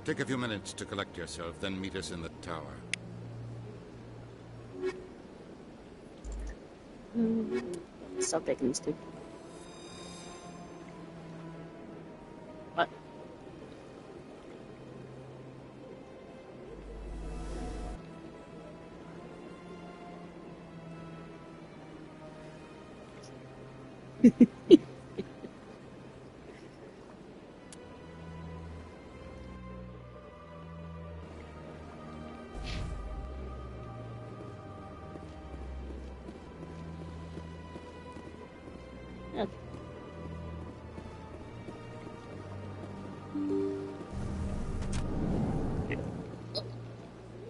Take a few minutes to collect yourself, then meet us in the tower. Stop taking this too. What?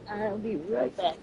I'll be right back.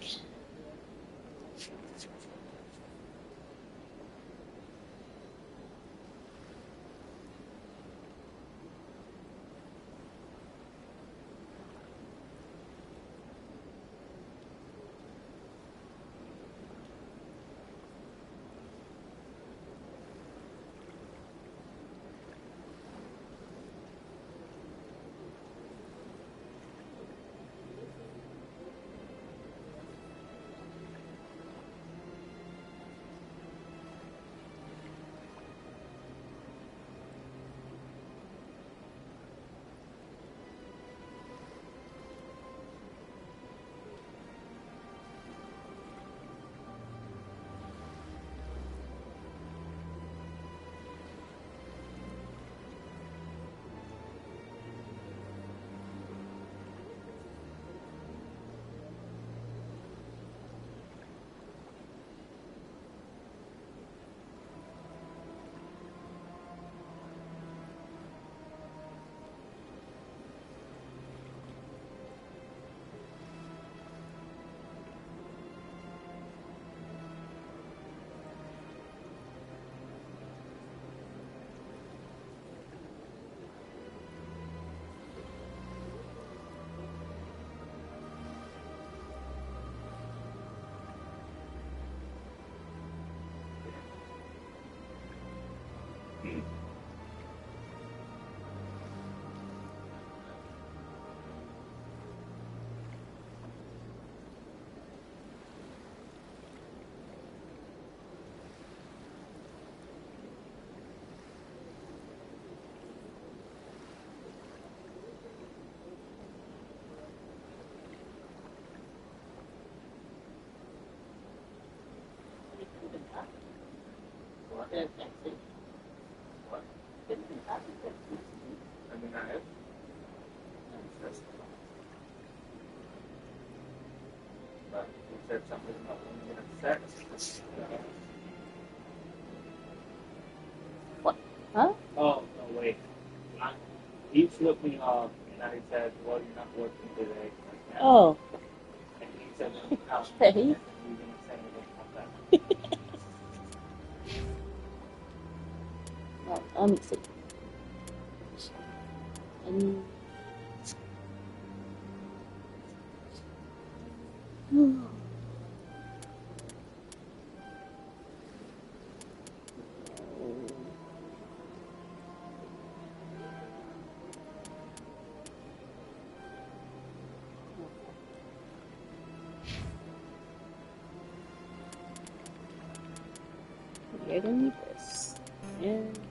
What? Huh? Oh, no, wait. He flipped me off, and I said, well, you're not working today. Like, Oh. And he said, no. Hey. And you're going to say anything about that. Well, let me see. You're gonna need this. And this.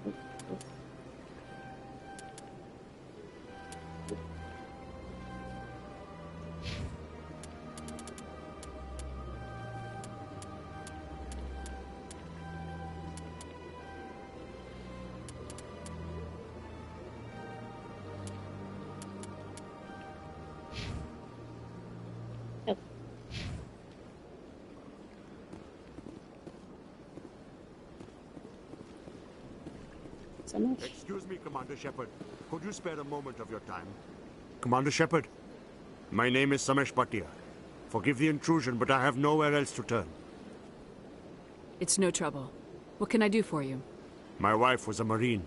Yep. Samesh. Excuse me, Commander Shepard. Could you spare a moment of your time? Commander Shepard, my name is Samesh Bhatia. Forgive the intrusion, but I have nowhere else to turn. It's no trouble. What can I do for you? My wife was a Marine.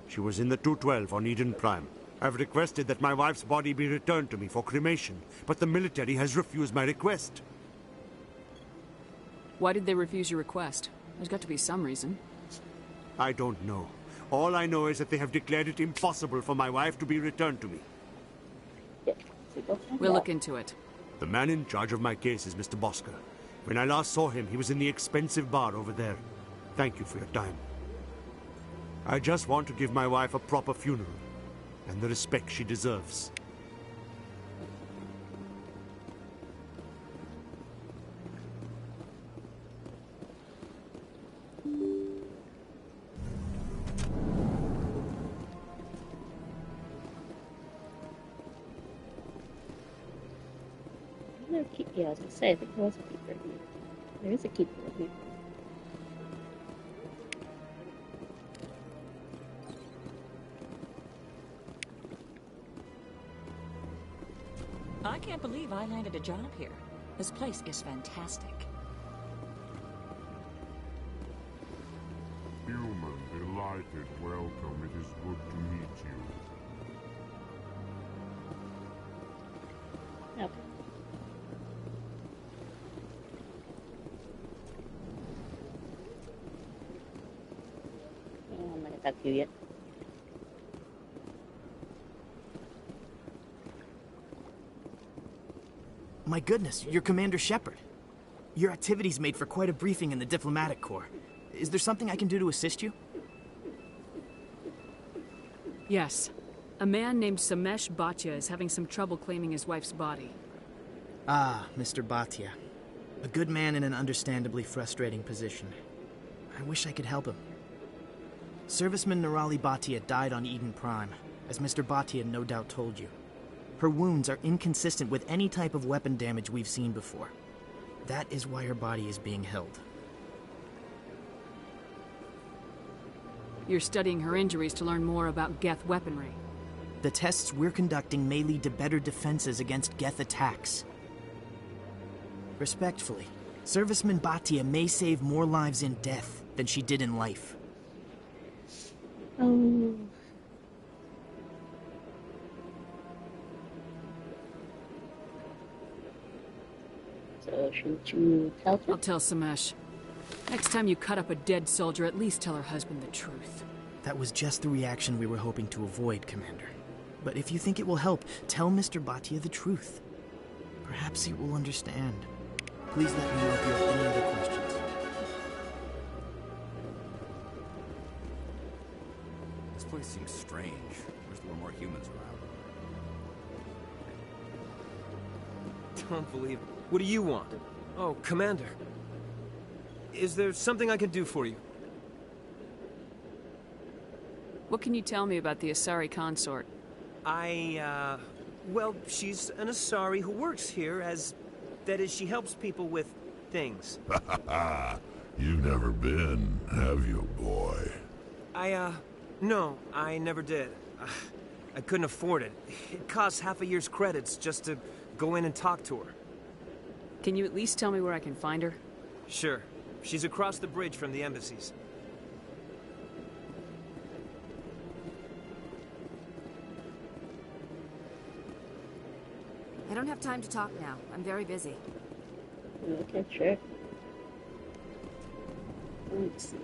She was in the 212 on Eden Prime. I've requested that my wife's body be returned to me for cremation, but the military has refused my request. Why did they refuse your request? There's got to be some reason. I don't know. All I know is that they have declared it impossible for my wife to be returned to me. We'll look into it. The man in charge of my case is Mr. Bosker. When I last saw him, he was in the expensive bar over there. Thank you for your time. I just want to give my wife a proper funeral, and the respect she deserves. Yeah, I was gonna say, I think there was a keeper here. There is a keeper here. I can't believe I landed a job here. This place is fantastic. Human, delighted, welcome. It is good to meet you. Okay. I'm not gonna talk to you yet. My goodness, you're Commander Shepard. Your activities made for quite a briefing in the Diplomatic Corps. Is there something I can do to assist you? Yes. A man named Samesh Bhatia is having some trouble claiming his wife's body. Ah, Mr. Bhatia. A good man in an understandably frustrating position. I wish I could help him. Serviceman Nirali Bhatia died on Eden Prime, as Mr. Bhatia no doubt told you. Her wounds are inconsistent with any type of weapon damage we've seen before. That is why her body is being held. You're studying her injuries to learn more about Geth weaponry. The tests we're conducting may lead to better defenses against Geth attacks. Respectfully, Serviceman Bhatia may save more lives in death than she did in life. Oh. So, should you tell her? I'll tell Samesh. Next time you cut up a dead soldier, at least tell her husband the truth. That was just the reaction we were hoping to avoid, Commander. But if you think it will help, tell Mr. Bhatia the truth. Perhaps he will understand. Please let me know if you have any other questions. This place seems strange. Wish there were more humans around. Don't believe it. What do you want? Oh, Commander. Is there something I can do for you? What can you tell me about the Asari consort? Well, she's an Asari who works here as... That is, she helps people with things. You've never been, have you, boy? No, I never did. I couldn't afford it. It costs half a year's credits just to go in and talk to her. Can you at least tell me where I can find her? Sure. She's across the bridge from the embassies. I don't have time to talk now. I'm very busy. Okay, sure. Let's see.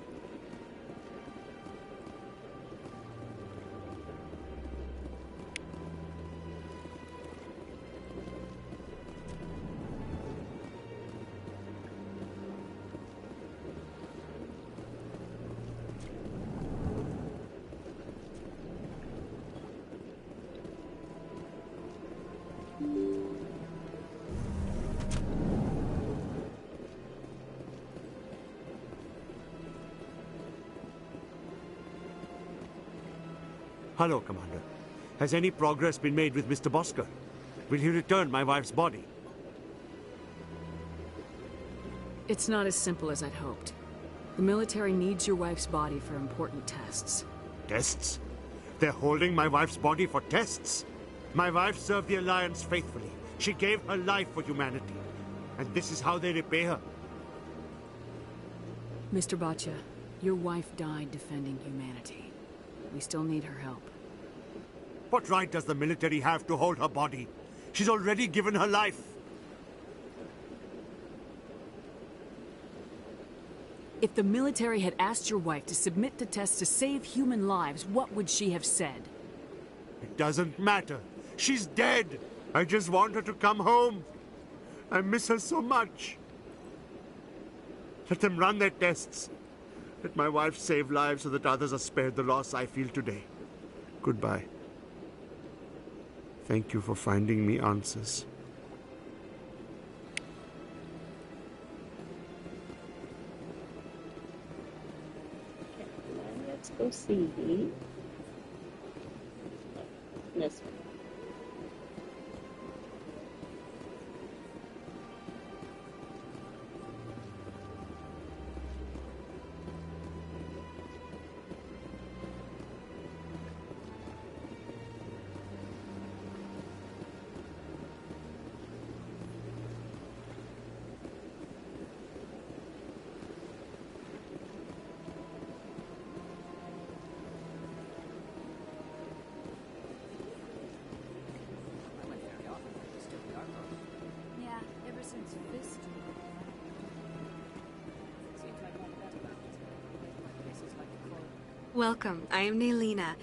Hello, Commander. Has any progress been made with Mr. Bosker? Will he return my wife's body? It's not as simple as I'd hoped. The military needs your wife's body for important tests. Tests? They're holding my wife's body for tests. My wife served the Alliance faithfully. She gave her life for humanity. And this is how they repay her. Mr. Baccia, your wife died defending humanity. We still need her help. What right does the military have to hold her body? She's already given her life. If the military had asked your wife to submit to tests to save human lives, what would she have said? It doesn't matter. She's dead. I just want her to come home. I miss her so much. Let them run their tests. Let my wife save lives so that others are spared the loss I feel today. Goodbye. Thank you for finding me answers. Let's go see this one. Welcome. I am Nelina.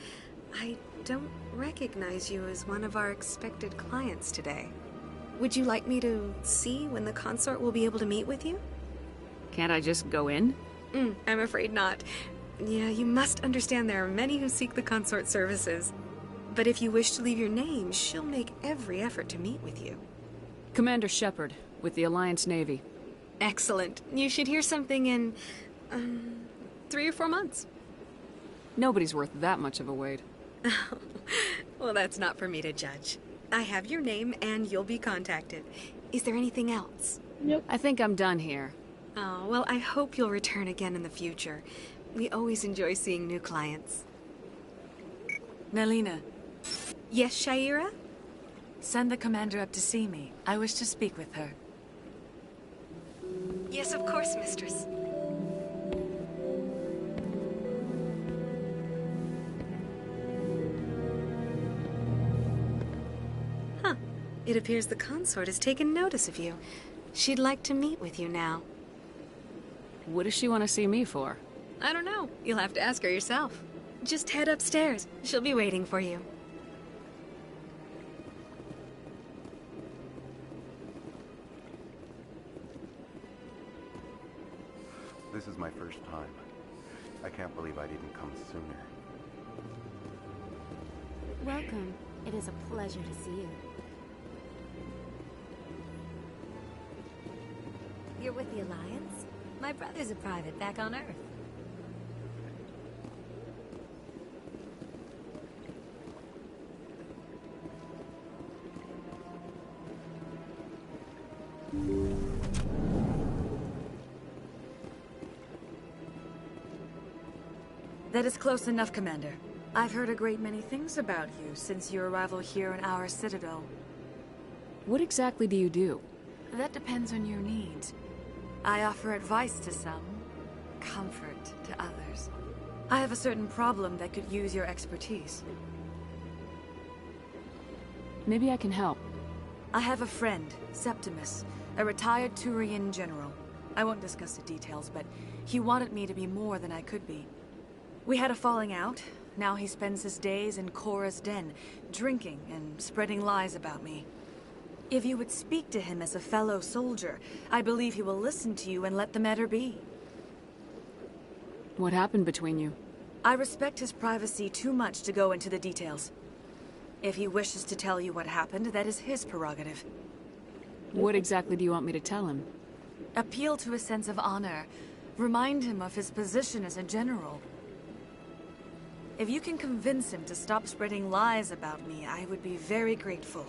I don't recognize you as one of our expected clients today. Would you like me to see when the consort will be able to meet with you? Can't I just go in? I'm afraid not. Yeah, you must understand there are many who seek the consort services. But if you wish to leave your name, she'll make every effort to meet with you. Commander Shepard, with the Alliance Navy. Excellent. You should hear something in, 3 or 4 months. Nobody's worth that much of a wait. Well, that's not for me to judge. I have your name and you'll be contacted. Is there anything else? Nope. I think I'm done here. Oh, well, I hope you'll return again in the future. We always enjoy seeing new clients. Nelina. Yes, Shaira? Send the commander up to see me. I wish to speak with her. Yes, of course, mistress. Huh. It appears the consort has taken notice of you. She'd like to meet with you now. What does she want to see me for? I don't know. You'll have to ask her yourself. Just head upstairs. She'll be waiting for you. This is my first time. I can't believe I didn't come sooner. Welcome. It is a pleasure to see you. You're with the Alliance? My brother's a private back on Earth. That is close enough, Commander. I've heard a great many things about you since your arrival here in our citadel. What exactly do you do? That depends on your needs. I offer advice to some, comfort to others. I have a certain problem that could use your expertise. Maybe I can help. I have a friend, Septimus, a retired Turian general. I won't discuss the details, but he wanted me to be more than I could be. We had a falling out. Now he spends his days in Cora's den, drinking and spreading lies about me. If you would speak to him as a fellow soldier, I believe he will listen to you and let the matter be. What happened between you? I respect his privacy too much to go into the details. If he wishes to tell you what happened, that is his prerogative. What exactly do you want me to tell him? Appeal to his sense of honor. Remind him of his position as a general. If you can convince him to stop spreading lies about me, I would be very grateful.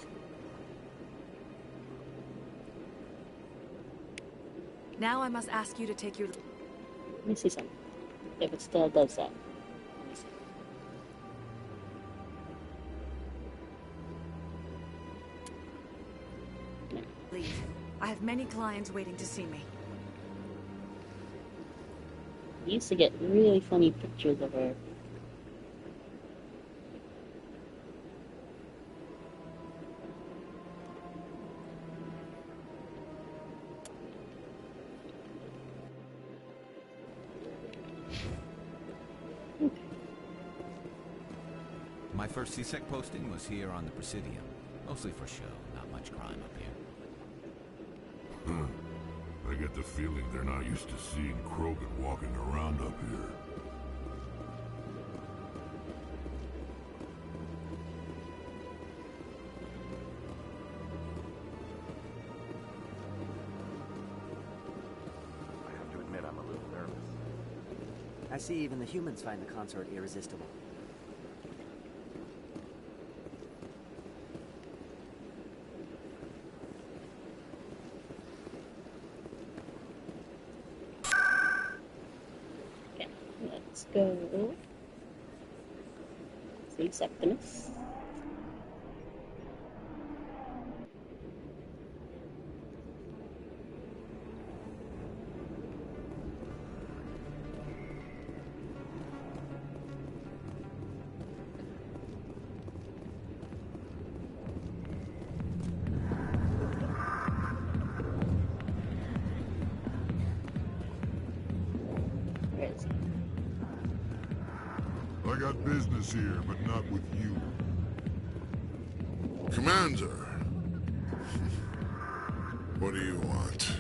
Now I must ask you to take your... Let me see something. If it still does that. Let me see. leave. I have many clients waiting to see me. I used to get really funny pictures of her. My first CSEC posting was here on the Presidium. Mostly for show, not much crime up here. I get the feeling they're not used to seeing Krogan walking around up here. I have to admit I'm a little nervous. I see even the humans find the consort irresistible. Let's go. See Septimus. Where is he? I got business here, but not with you. Commander. What do you want?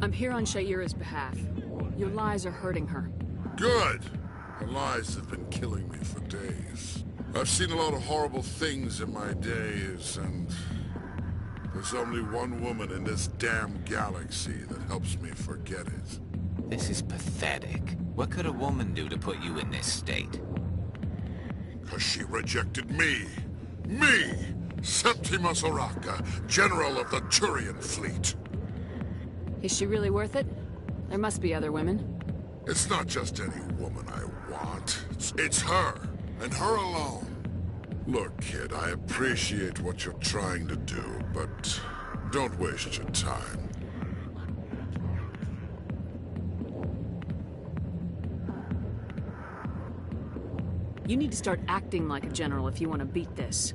I'm here on Shaira's behalf. Your lies are hurting her. Good! Her lies have been killing me for days. I've seen a lot of horrible things in my days, and there's only one woman in this damn galaxy that helps me forget it. This is pathetic. What could a woman do to put you in this state? 'Cause she rejected me! Me! Septimus Oraka, General of the Turian Fleet! Is she really worth it? There must be other women. It's not just any woman I want. It's her, and her alone. Look, kid, I appreciate what you're trying to do, but don't waste your time. You need to start acting like a general if you want to beat this.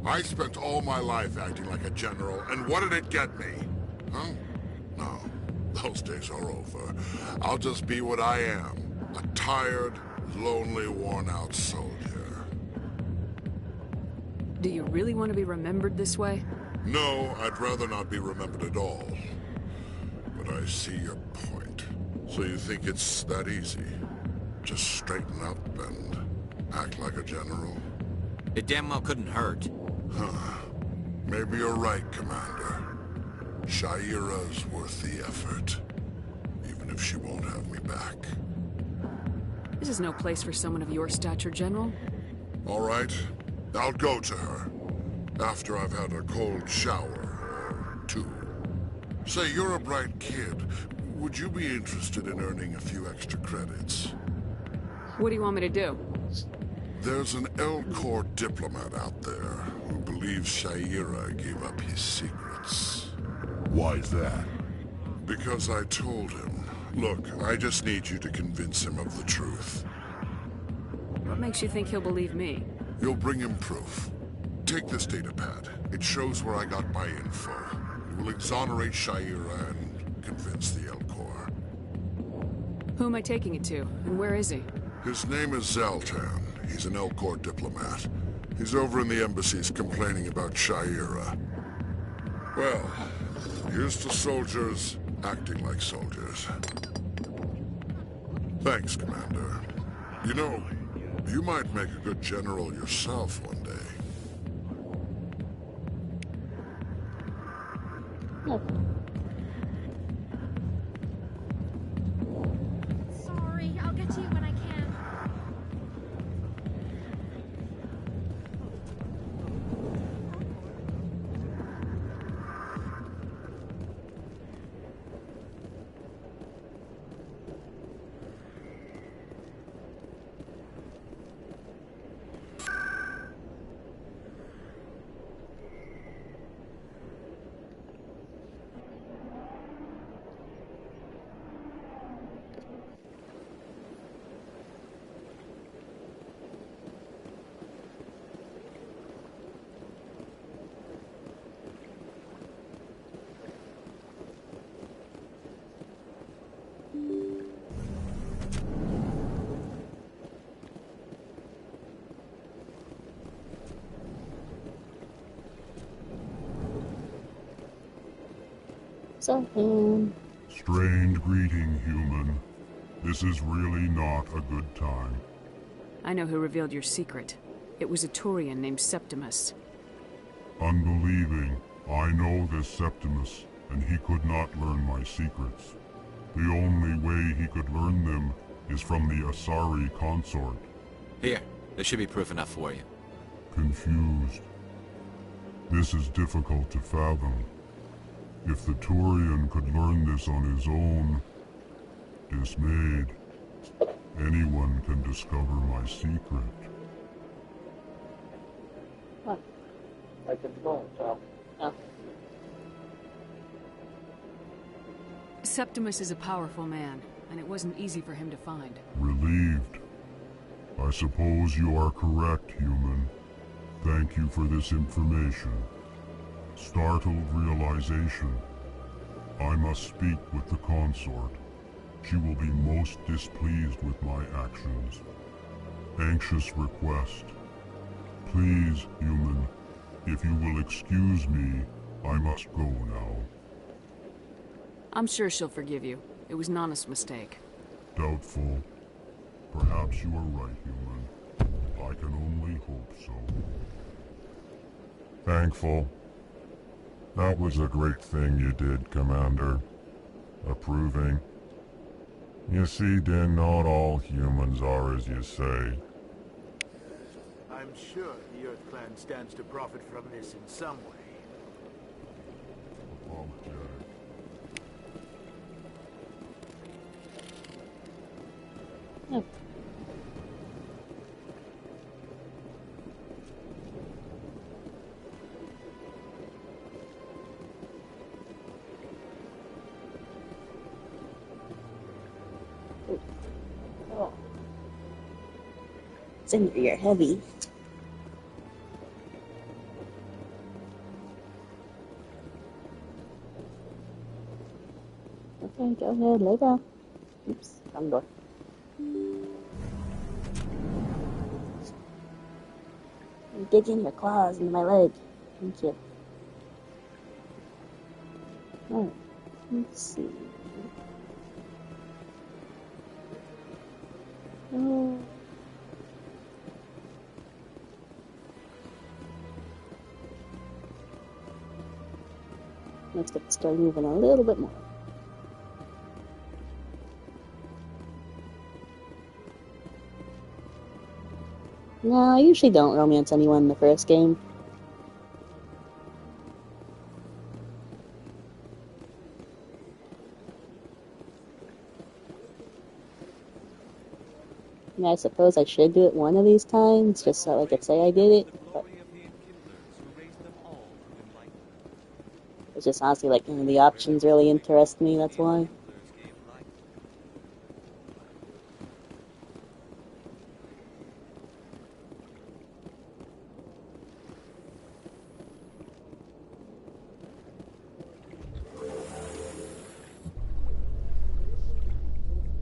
I spent all my life acting like a general, and what did it get me? Huh? No, those days are over. I'll just be what I am. A tired, lonely, worn-out soldier. Do you really want to be remembered this way? No, I'd rather not be remembered at all. But I see your point. So you think it's that easy? Just straighten up and act like a general? It damn well couldn't hurt. Huh. Maybe you're right, Commander. Shaira's worth the effort. Even if she won't have me back. This is no place for someone of your stature, General. All right. I'll go to her. After I've had a cold shower, or two. Say, you're a bright kid. Would you be interested in earning a few extra credits? What do you want me to do? There's an Elcor diplomat out there who believes Shaira gave up his secrets. Why is that? Because I told him. Look, I just need you to convince him of the truth. What makes you think he'll believe me? You'll bring him proof. Take this datapad. It shows where I got my info. It will exonerate Shaira and convince the Elcor. Who am I taking it to, and where is he? His name is Zaltan. He's an Elcor diplomat. He's over in the embassies complaining about Shaira. Well, here's to soldiers acting like soldiers. Thanks, Commander. You know, you might make a good general yourself one day. Sorry, I'll get to you when I can. So, Strange greeting, human. This is really not a good time. I know who revealed your secret. It was a Turian named Septimus. Unbelieving, I know this Septimus, and he could not learn my secrets. The only way he could learn them is from the Asari consort. Here, this should be proof enough for you. Confused. This is difficult to fathom. If the Turian could learn this on his own, dismayed, anyone can discover my secret. what? I control, so. Oh. Septimus is a powerful man, and it wasn't easy for him to find. Relieved. I suppose you are correct, human. Thank you for this information. Startled realization. I must speak with the consort. She will be most displeased with my actions. Anxious request. Please, human, if you will excuse me, I must go now. I'm sure she'll forgive you. It was an honest mistake. Doubtful. Perhaps you are right, human. I can only hope so. Thankful. That was a great thing you did, Commander. Approving. You see, Din, not all humans are as you say. I'm sure the Earth Clan stands to profit from this in some way. Apologetic. Oh. Oh. It's in your ear, heavy. Okay, go ahead, lay down. Oops, wrong door. You're digging your claws into my leg. Thank you. Alright, let's see. Let's get the story moving a little bit more. No, I usually don't romance anyone in the first game. I mean, I suppose I should do it one of these times, just so I could say I did it, but it's just honestly like the options really interest me, that's why.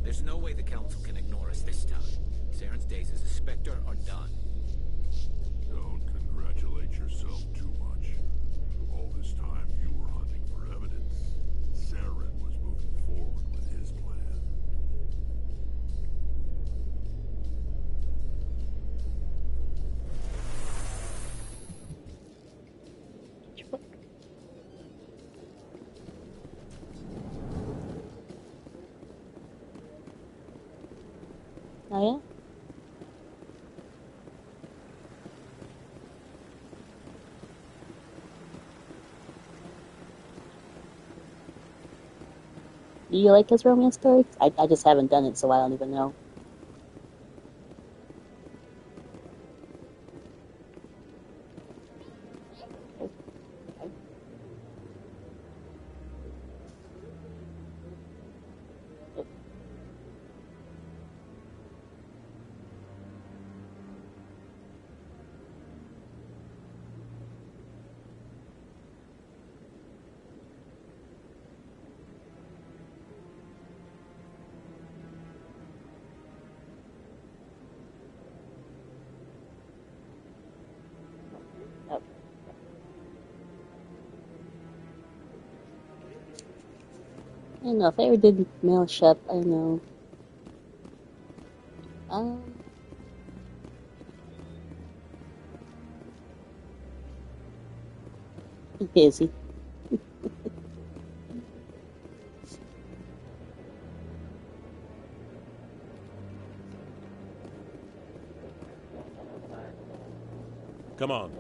There's no way the Council can ignore us this time. Saren's days as a Spectre are done. Don't congratulate yourself too much. All this time you were hunting for evidence. Saren was moving forward with his plan. Oh yeah? Do you like his romance story? I just haven't done it, so I don't even know. don't know if I ever did mail shop. I don't know. Is he? Come on.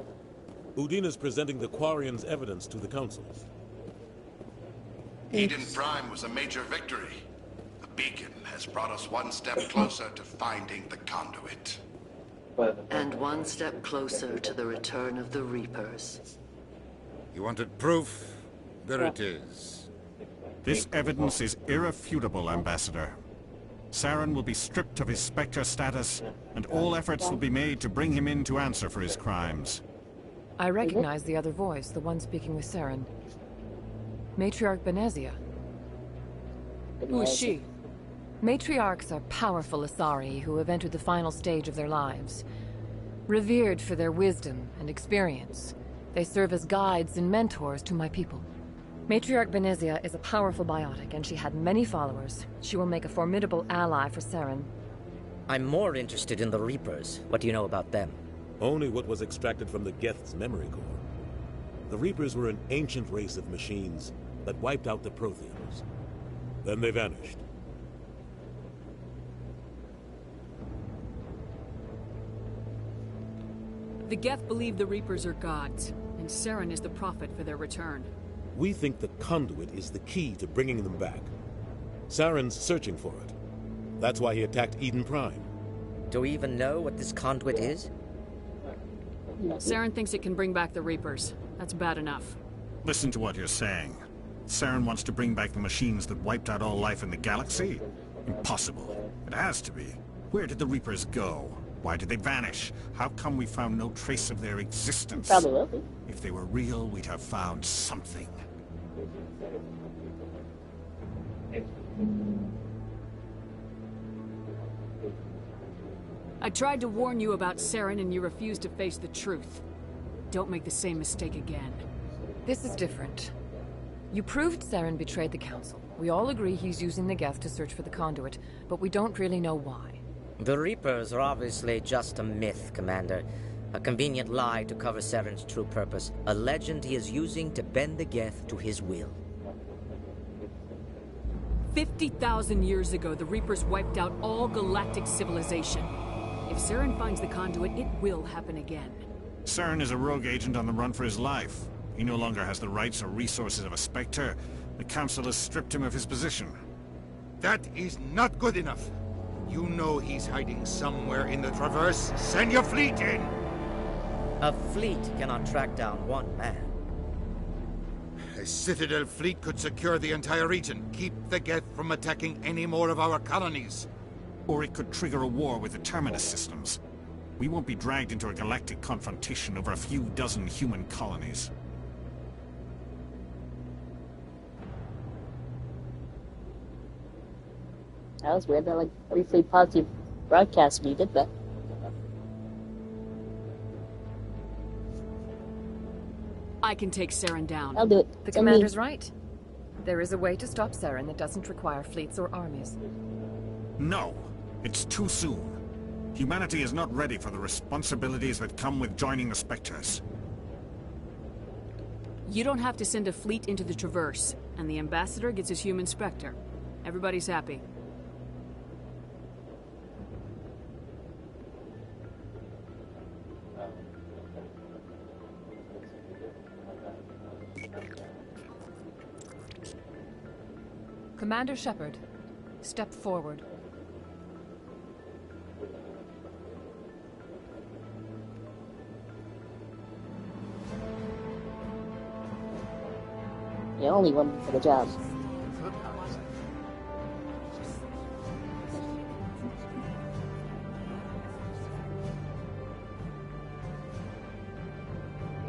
Udina's presenting the Quarian's evidence to the Council. Eden Prime was a major victory. The beacon has brought us one step closer to finding the conduit. And one step closer to the return of the Reapers. You wanted proof? There it is. This evidence is irrefutable, Ambassador. Saren will be stripped of his Spectre status, and all efforts will be made to bring him in to answer for his crimes. I recognize the other voice, the one speaking with Saren. Matriarch Benezia. Who is she? Matriarchs are powerful Asari who have entered the final stage of their lives. Revered for their wisdom and experience, they serve as guides and mentors to my people. Matriarch Benezia is a powerful biotic, and she had many followers. She will make a formidable ally for Saren. I'm more interested in the Reapers. What do you know about them? Only what was extracted from the Geth's memory core. The Reapers were an ancient race of machines that wiped out the Protheans. Then they vanished. The Geth believe the Reapers are gods, and Saren is the prophet for their return. We think the conduit is the key to bringing them back. Saren's searching for it. That's why he attacked Eden Prime. Do we even know what this conduit is? Saren thinks it can bring back the Reapers. That's bad enough. Listen to what you're saying. Saren wants to bring back the machines that wiped out all life in the galaxy? Impossible. It has to be. Where did the Reapers go? Why did they vanish? How come we found no trace of their existence? Probably will be. If they were real, we'd have found something. I tried to warn you about Saren and you refused to face the truth. Don't make the same mistake again. This is different. You proved Saren betrayed the Council. We all agree he's using the Geth to search for the conduit, but we don't really know why. The Reapers are obviously just a myth, Commander. A convenient lie to cover Saren's true purpose. A legend he is using to bend the Geth to his will. 50,000 years ago, the Reapers wiped out all galactic civilization. If Saren finds the conduit, it will happen again. Saren is a rogue agent on the run for his life. He no longer has the rights or resources of a Spectre. The Council has stripped him of his position. That is not good enough. You know he's hiding somewhere in the Traverse. Send your fleet in! A fleet cannot track down one man. A Citadel fleet could secure the entire region, keep the Geth from attacking any more of our colonies. Or it could trigger a war with the Terminus systems. We won't be dragged into a galactic confrontation over a few dozen human colonies. That was weird. That like briefly paused your broadcast when you did that. I can take Saren down. I'll do it. The Commander's right. There is a way to stop Saren that doesn't require fleets or armies. No, it's too soon. Humanity is not ready for the responsibilities that come with joining the Spectres. You don't have to send a fleet into the Traverse, and the Ambassador gets his human Spectre. Everybody's happy. Commander Shepard, step forward. The only woman for the job.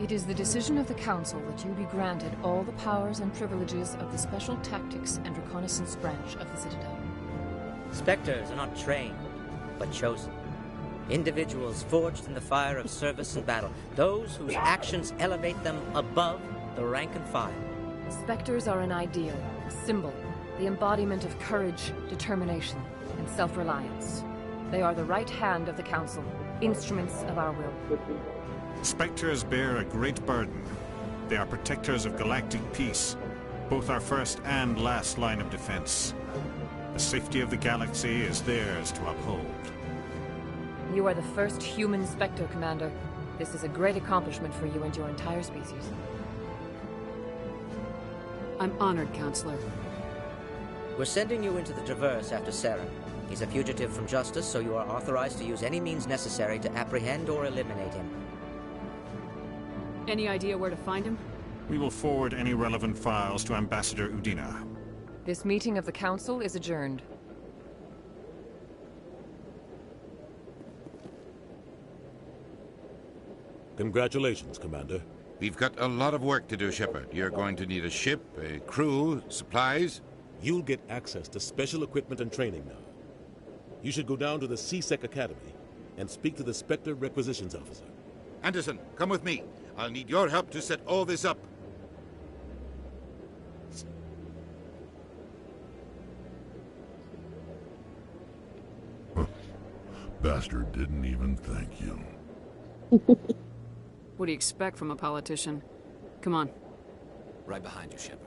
It is the decision of the Council that you be granted all the powers and privileges of the Special Tactics and Reconnaissance Branch of the Citadel. Spectres are not trained, but chosen. Individuals forged in the fire of service and battle. Those whose actions elevate them above the rank and file. Spectres are an ideal, a symbol, The embodiment of courage, determination, and self-reliance. They are the right hand of the Council, instruments of our will. Spectres bear a great burden. They are protectors of galactic peace, both our first and last line of defense. The safety of the galaxy is theirs to uphold. You are the first human Spectre, Commander. This is a great accomplishment for you and your entire species. I'm honored, Counselor. We're sending you into the Traverse after Saren. He's a fugitive from justice, so you are authorized to use any means necessary to apprehend or eliminate him. Any idea where to find him? We will forward any relevant files to Ambassador Udina. This meeting of the Council is adjourned. Congratulations, Commander. We've got a lot of work to do, Shepard. You're going to need a ship, a crew, supplies. You'll get access to special equipment and training now. You should go down to the C-Sec Academy and speak to the Spectre Requisitions Officer. Anderson, come with me. I'll need your help to set all this up. Bastard didn't even thank you. What do you expect from a politician? Come on. Right behind you, Shepard.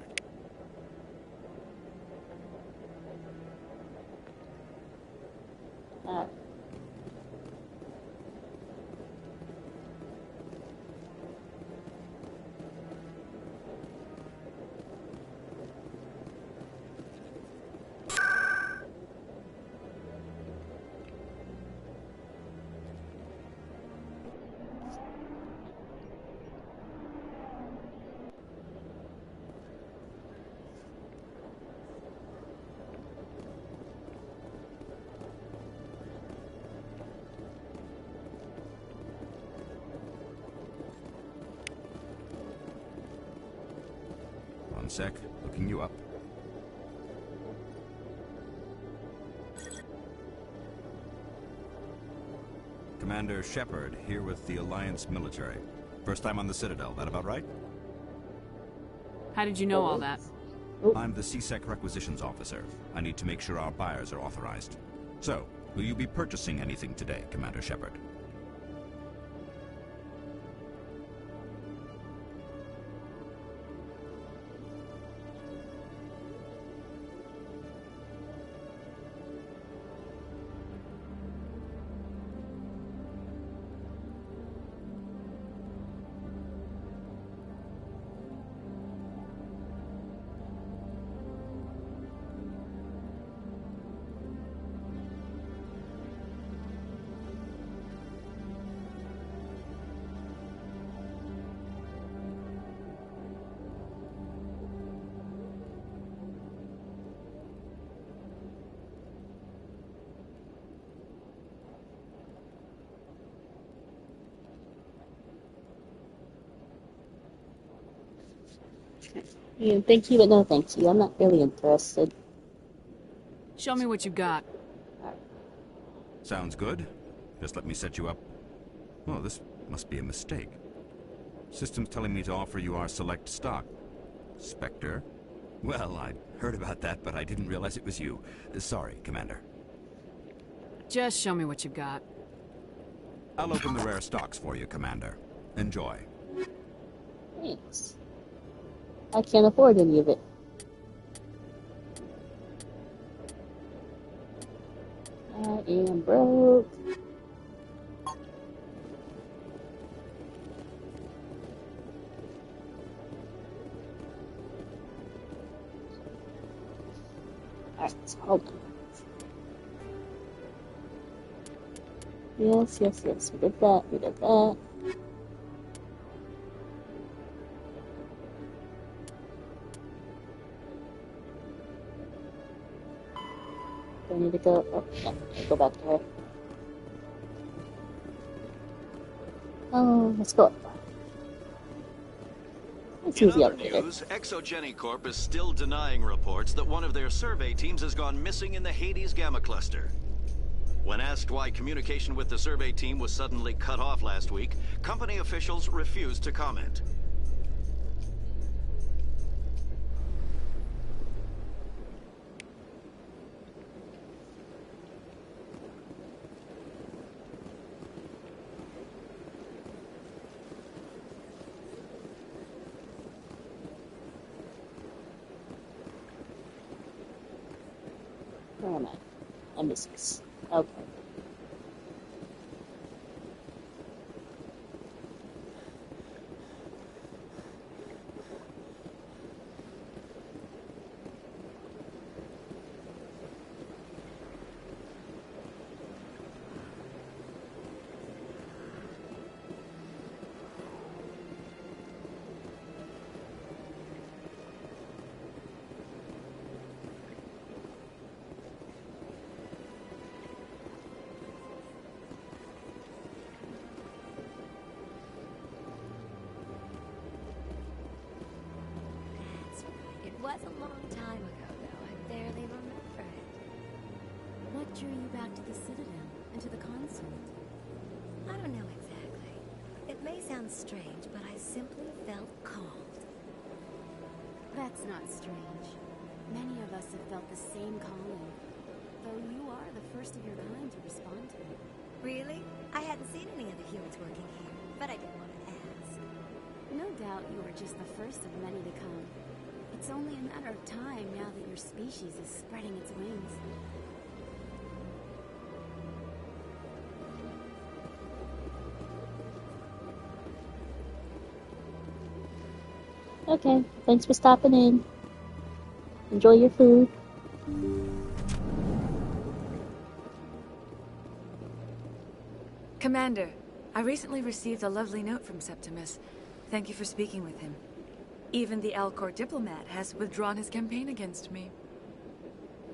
One sec, looking you up. Commander Shepard, here with the Alliance military. First time on the Citadel, that about right? How did you know all that? I'm the C-Sec Requisitions Officer. I need to make sure our buyers are authorized. So, will you be purchasing anything today, Commander Shepard? You thank you, but no thank you. I'm not really interested. Show me what you got. Sounds good. Just let me set you up. Oh, this must be a mistake. System's telling me to offer you our select stock. Spectre? Well, I heard about that, but I didn't realize it was you. Sorry, Commander. Just show me what you got. I'll open the rare stocks for you, Commander. Enjoy. Thanks. I can't afford any of it. I am broke. Alright, so hold on. Yes, yes, yes. We did that. We did that. Do I need to go? Oh, yeah. I'll go back to her. Oh, let's go up. Let's use the other elevator. news, Exogeny Corp is still denying reports that one of their survey teams has gone missing in the Hades Gamma Cluster. When asked why communication with the survey team was suddenly cut off last week, company officials refused to comment. Where am I? Embassies. Okay. It was a long time ago, though. I barely remember it. What drew you back to the Citadel and to the consort? I don't know exactly. It may sound strange, but I simply felt called. That's not strange. Many of us have felt the same calling. Though you are the first of your kind to respond to it. Really? I hadn't seen any other humans working here, but I didn't want to ask. No doubt you were just the first of many to come. It's only a matter of time now that your species is spreading its wings. Okay, thanks for stopping in. Enjoy your food. Commander, I recently received a lovely note from Septimus. Thank you for speaking with him. Even the Alcor diplomat has withdrawn his campaign against me.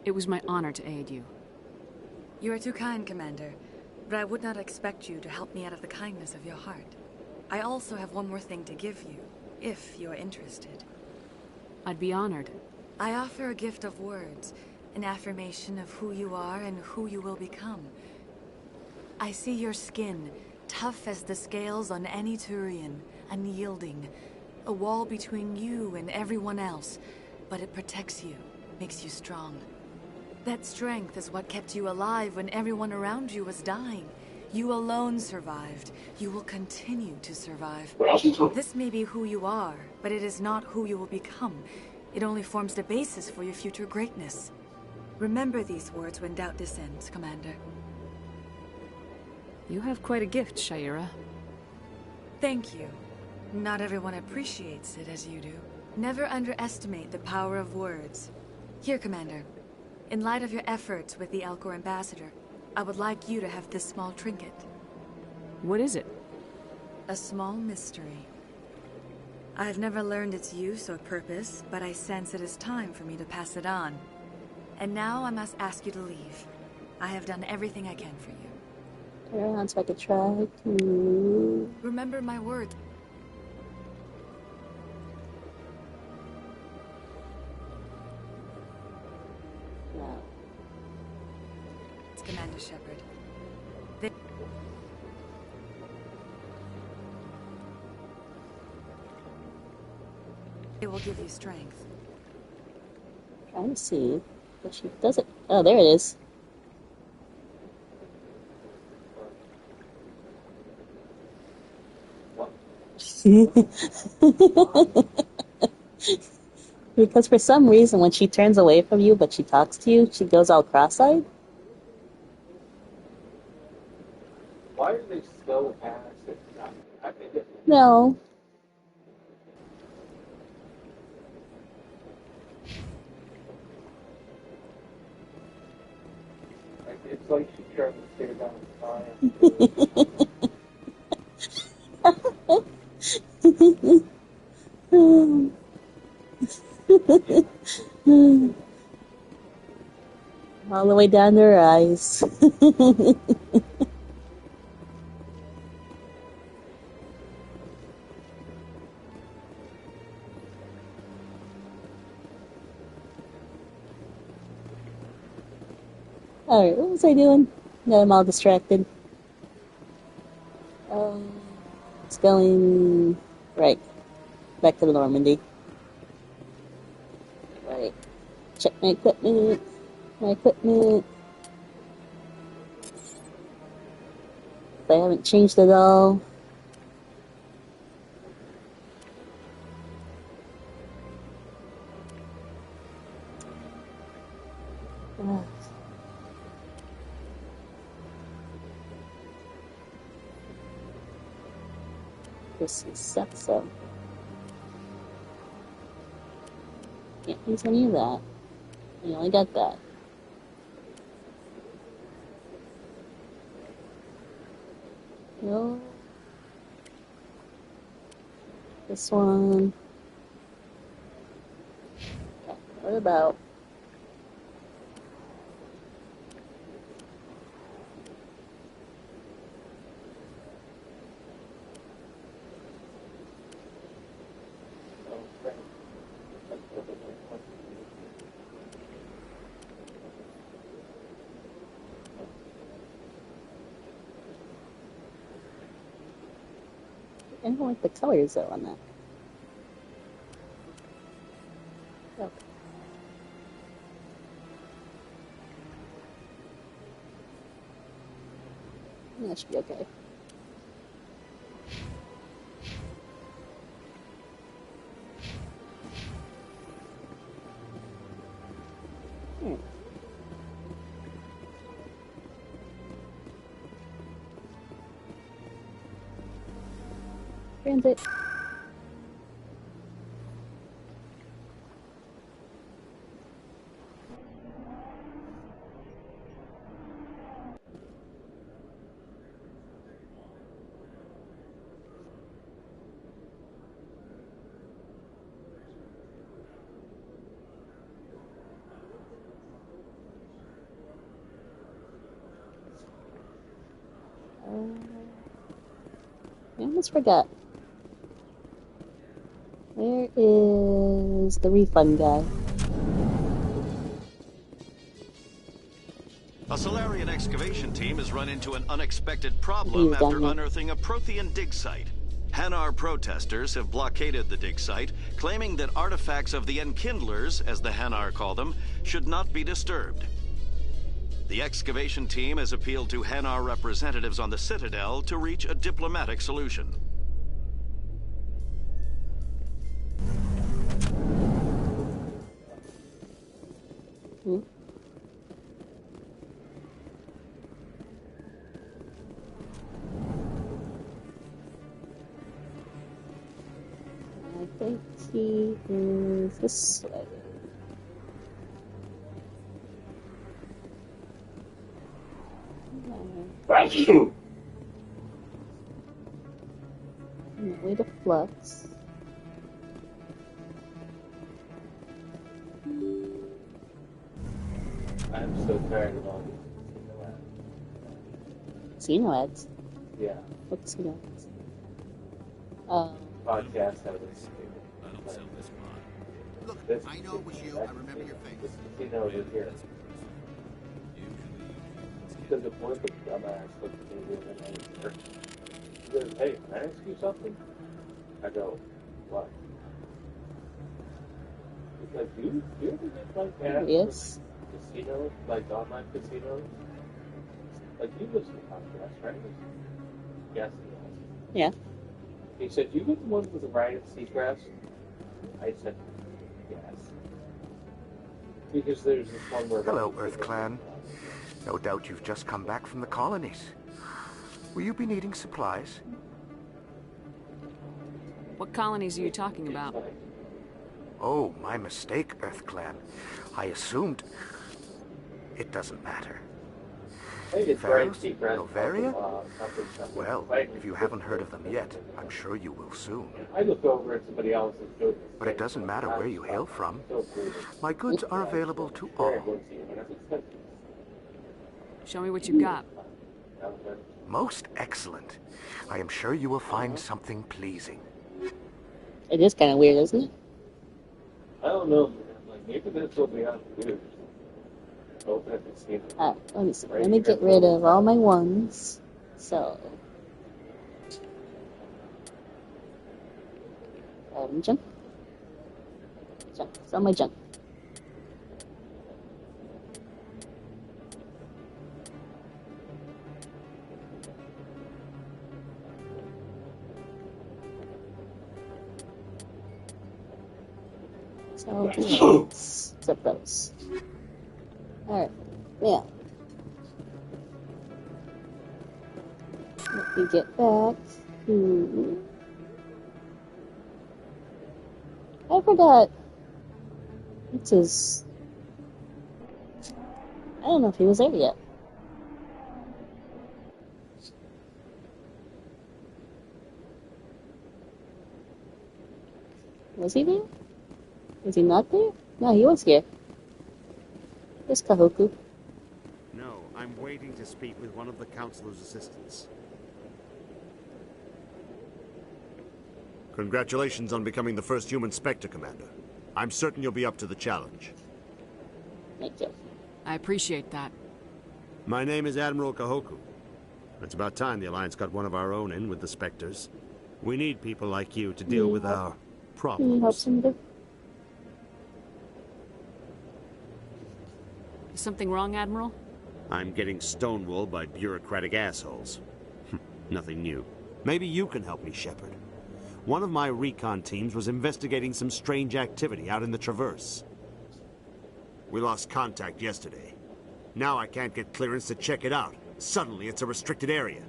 It was my honor to aid you. You are too kind, Commander, but I would not expect you to help me out of the kindness of your heart. I also have one more thing to give you, if you are interested. I'd be honored. I offer a gift of words, an affirmation of who you are and who you will become. I see your skin, tough as the scales on any Turian, unyielding. A wall between you and everyone else, but it protects you, makes you strong. That strength is what kept you alive when everyone around you was dying. You alone survived. You will continue to survive. This may be who you are, but it is not who you will become. It only forms the basis for your future greatness. Remember these words when doubt descends, Commander. You have quite a gift, Shaira. Thank you. Not everyone appreciates it as you do. Never underestimate the power of words. Here, Commander. In light of your efforts with the Alcor ambassador, I would like you to have this small trinket. What is it? A small mystery. I have never learned its use or purpose, but I sense it is time for me to pass it on. And now I must ask you to leave. I have done everything I can for you. Turn around so I could try to... Remember my words. No. It's Commander Shepard. It will give you strength. Trying to see, but she doesn't. Oh, there it is. Because for some reason, when she turns away from you, but she talks to you, she goes all cross-eyed. Why are they so ass? I think it's No. it's like she tried to stare down the All the way down to her eyes. Alright, what was I doing? Now I'm all distracted. It's going... right. Back to the Normandy. Right. Check my equipment. My equipment. I haven't changed it all. This is so. Can't use any of that. We only got that. No. This one. Okay, what about? I don't like the colors though on that. Okay. That should be okay. Transit. I almost forgot. Where is the refund guy? A Solarian excavation team has run into an unexpected problem after unearthing a Prothean dig site. Hanar protesters have blockaded the dig site, claiming that artifacts of the Enkindlers, as the Hanar call them, should not be disturbed. The excavation team has appealed to Hanar representatives on the Citadel to reach a diplomatic solution. I think he is this way. Thank you. On the way to Flux. I'm so tired of all these Casino ads? Yeah. What casino ads? Podcast that was. I don't sell this pot. Look, This I know it was you. I remember your face. This casino is here. Because the point of the dumbass looked at me the other night. He goes, "Hey, can I ask you something?" I go, "What?" He's like, "Do you ever get like ads Yes. for casinos, like online casinos? Like you listen to podcasts, right?" Yes. Yeah. He said, "You get the ones with the Ryan Seacrest?" I said, "Yes." Because there's this one where... Hello, Earth Clan. No doubt you've just come back from the colonies. Will you be needing supplies? What colonies are you talking about? Oh, my mistake, Earth Clan. I assumed... It doesn't matter. Hey, it's Ryan Varus? Seacrest. Novaria? Something. Well, if you haven't heard of them yet, I'm sure you will soon. I look over at somebody else's doing this. But it doesn't matter where you hail from. My goods are available to all. Show me what you got. Most excellent. I am sure you will find something pleasing. It is kind of weird, isn't it? I don't know, man. Like, maybe that's what we have to do. Open a casino. Let me see. Let me get rid of all my ones. So. Junk. Junk. Sell my junk. So, let's zip those. Alright, yeah. Let me get back to forgot. What's his... I don't know if he was there yet. Was he there? Was he not there? No, he was here. There's Kahoku. No, I'm waiting to speak with one of the Councilor's assistants. Congratulations on becoming the first human Spectre, Commander. I'm certain you'll be up to the challenge. Thank you. I appreciate that. My name is Admiral Kahoku. It's about time the Alliance got one of our own in with the Spectres. We need people like you to deal with our problems. Can you help somebody? Is something wrong, Admiral? I'm getting stonewalled by bureaucratic assholes. Nothing new. Maybe you can help me, Shepard. One of my recon teams was investigating some strange activity out in the Traverse. We lost contact yesterday. Now I can't get clearance to check it out. Suddenly it's a restricted area.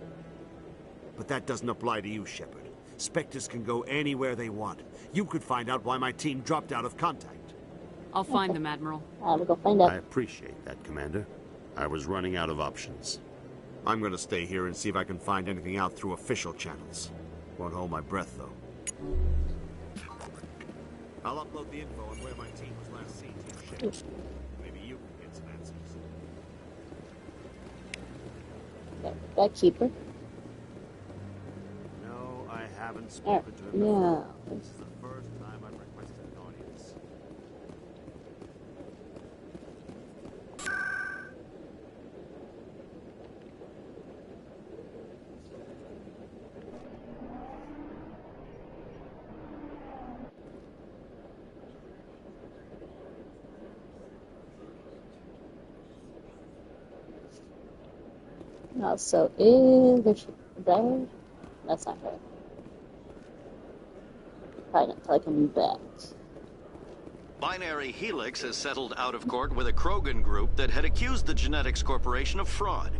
But that doesn't apply to you, Shepard. Spectres can go anywhere they want. You could find out why my team dropped out of contact. I'll find them, Admiral. We'll go find out. I appreciate that, Commander. I was running out of options. I'm gonna stay here and see if I can find anything out through official channels. Won't hold my breath, though. I'll upload the info on where my team was last seen to your ship. Maybe you can get some answers. That keeper. No, I haven't spoken to him before. This is the first time I've requested an audience. No, so is there? That's not her. Probably not till I come back. Binary Helix has settled out of court with a Krogan group that had accused the Genetics Corporation of fraud.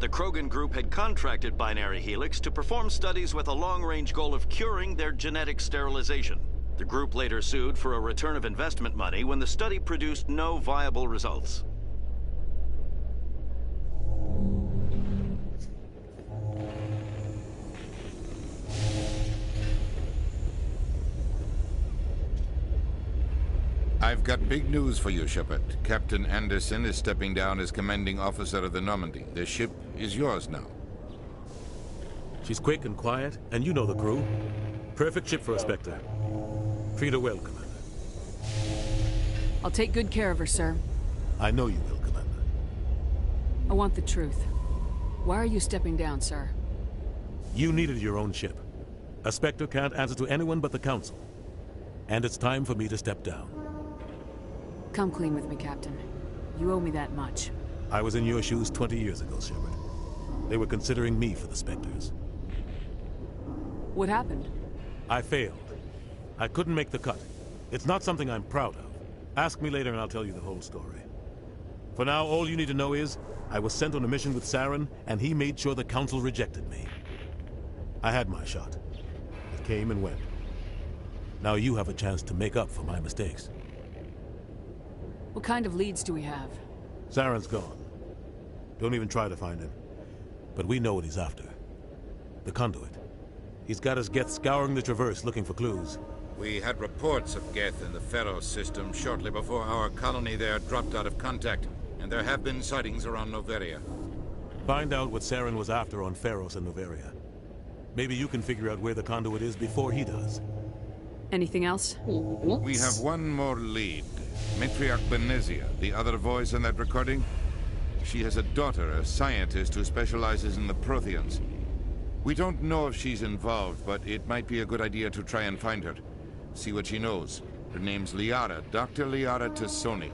The Krogan group had contracted Binary Helix to perform studies with a long-range goal of curing their genetic sterilization. The group later sued for a return of investment money when the study produced no viable results. I've got big news for you, Shepard. Captain Anderson is stepping down as commanding officer of the Normandy. The ship is yours now. She's quick and quiet, and you know the crew. Perfect ship for a Spectre. Treat her well, Commander. I'll take good care of her, sir. I know you will, Commander. I want the truth. Why are you stepping down, sir? You needed your own ship. A Spectre can't answer to anyone but the Council. And it's time for me to step down. Come clean with me, Captain. You owe me that much. I was in your shoes 20 years ago, Shepard. They were considering me for the Spectres. What happened? I failed. I couldn't make the cut. It's not something I'm proud of. Ask me later and I'll tell you the whole story. For now, all you need to know is, I was sent on a mission with Saren, and he made sure the Council rejected me. I had my shot. It came and went. Now you have a chance to make up for my mistakes. What kind of leads do we have? Saren's gone. Don't even try to find him. But we know what he's after. The conduit. He's got his Geth scouring the Traverse looking for clues. We had reports of Geth in the Pharos system shortly before our colony there dropped out of contact, and there have been sightings around Noveria. Find out what Saren was after on Pharos and Noveria. Maybe you can figure out where the conduit is before he does. Anything else? We have one more lead. Matriarch Benezia, the other voice in that recording. She has a daughter, a scientist who specializes in the Protheans. We don't know if she's involved, but it might be a good idea to try and find her. See what she knows. Her name's Liara, Dr. Liara Tassoni.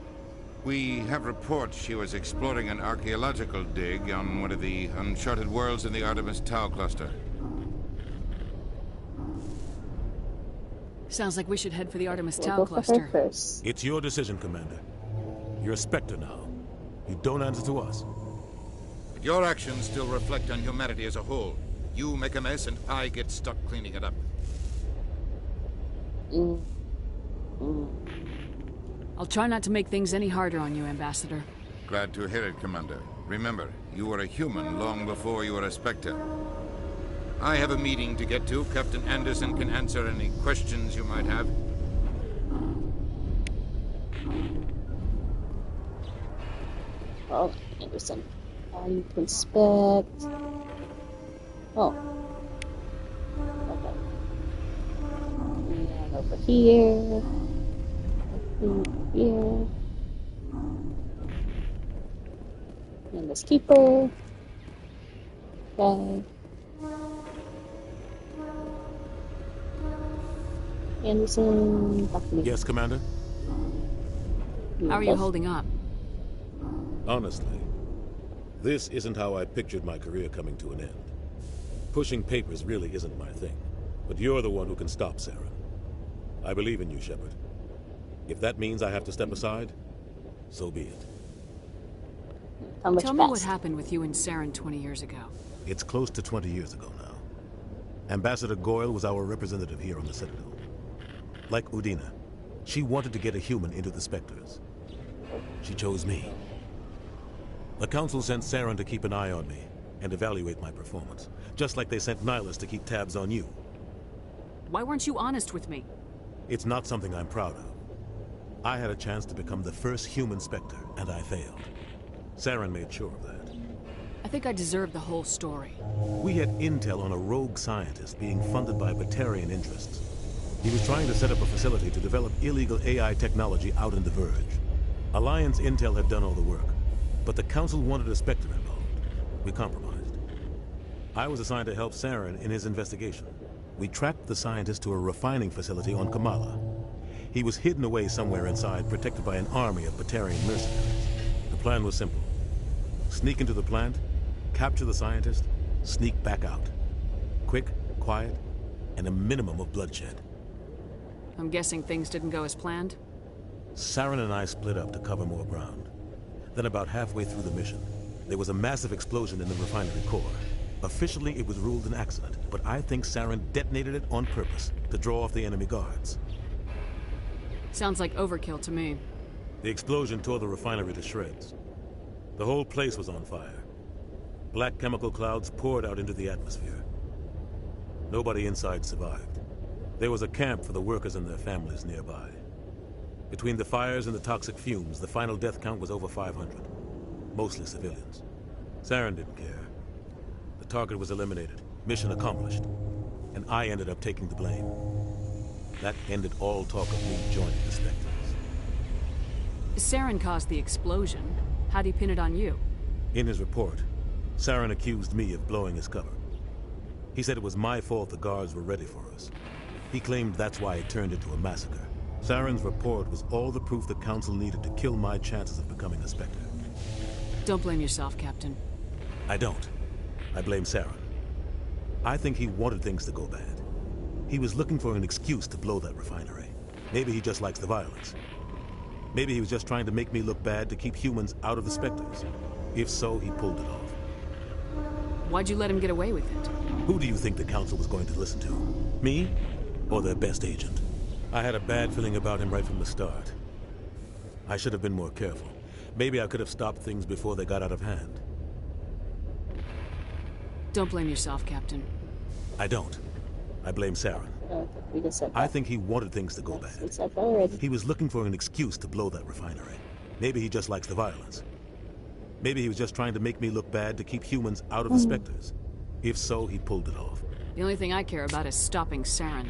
We have reports she was exploring an archaeological dig on one of the uncharted worlds in the Artemis Tau cluster. Sounds like we should head for the Artemis Tau cluster. It's your decision, Commander. You're a Spectre now. You don't answer to us. But your actions still reflect on humanity as a whole. You make a mess and I get stuck cleaning it up. I'll try not to make things any harder on you, Ambassador. Glad to hear it, Commander. Remember, you were a human long before you were a Spectre. I have a meeting to get to. Captain Anderson can answer any questions you might have. Oh, Anderson. You can inspect. Oh. Okay. And over here. Here. And this keeper. Okay. Anderson. Yes, Commander? How are you holding up? Honestly, this isn't how I pictured my career coming to an end. Pushing papers really isn't my thing, but you're the one who can stop Saren. I believe in you, Shepard. If that means I have to step aside, so be it. Tell me what happened with you and Saren 20 years ago. It's close to 20 years ago now. Ambassador Goyle was our representative here on the Citadel. Like Udina, she wanted to get a human into the Spectres. She chose me. The Council sent Saren to keep an eye on me and evaluate my performance, just like they sent Nihilus to keep tabs on you. Why weren't you honest with me? It's not something I'm proud of. I had a chance to become the first human Spectre, and I failed. Saren made sure of that. I think I deserve the whole story. We had intel on a rogue scientist being funded by Batarian interests. He was trying to set up a facility to develop illegal AI technology out in the Verge. Alliance intel had done all the work, but the Council wanted a Spectre involved. We compromised. I was assigned to help Saren in his investigation. We tracked the scientist to a refining facility on Kamala. He was hidden away somewhere inside, protected by an army of Batarian mercenaries. The plan was simple. Sneak into the plant, capture the scientist, sneak back out. Quick, quiet, and a minimum of bloodshed. I'm guessing things didn't go as planned? Saren and I split up to cover more ground. Then about halfway through the mission, there was a massive explosion in the refinery core. Officially, it was ruled an accident, but I think Saren detonated it on purpose to draw off the enemy guards. Sounds like overkill to me. The explosion tore the refinery to shreds. The whole place was on fire. Black chemical clouds poured out into the atmosphere. Nobody inside survived. There was a camp for the workers and their families nearby. Between the fires and the toxic fumes, the final death count was over 500. Mostly civilians. Saren didn't care. The target was eliminated, mission accomplished, and I ended up taking the blame. That ended all talk of me joining the Spectres. Saren caused the explosion. How'd he pin it on you? In his report, Saren accused me of blowing his cover. He said it was my fault the guards were ready for us. He claimed that's why it turned into a massacre. Saren's report was all the proof the Council needed to kill my chances of becoming a Spectre. Don't blame yourself, Captain. I don't. I blame Saren. I think he wanted things to go bad. He was looking for an excuse to blow that refinery. Maybe he just likes the violence. Maybe he was just trying to make me look bad to keep humans out of the Spectres. If so, he pulled it off. Why'd you let him get away with it? Who do you think the Council was going to listen to? Me? Or their best agent? I had a bad feeling about him right from the start. I should have been more careful. Maybe I could have stopped things before they got out of hand. Don't blame yourself, Captain. I don't. I blame Saren. We just said that. I think he wanted things to go bad. We said that already. He was looking for an excuse to blow that refinery. Maybe he just likes the violence. Maybe he was just trying to make me look bad to keep humans out of the Spectres. If so, he pulled it off. The only thing I care about is stopping Saren.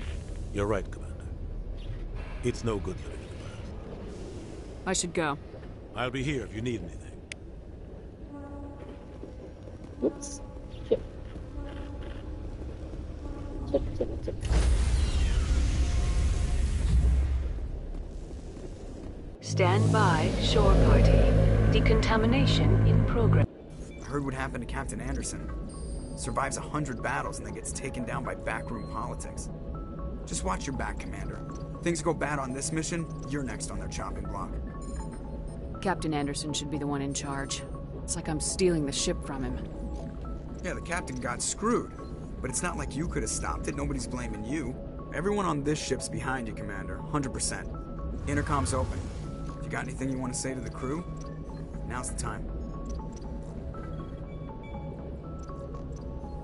You're right, Commander. It's no good living in the past. I should go. I'll be here if you need anything. Oops. Chip. Chip, chip, chip. Stand by, shore party. Decontamination in progress. I heard what happened to Captain Anderson. Survives 100 battles and then gets taken down by backroom politics. Just watch your back, Commander. Things go bad on this mission, you're next on their chopping block. Captain Anderson should be the one in charge. It's like I'm stealing the ship from him. Yeah, the captain got screwed. But it's not like you could have stopped it. Nobody's blaming you. Everyone on this ship's behind you, Commander. 100%. Intercom's open. If you got anything you want to say to the crew, now's the time.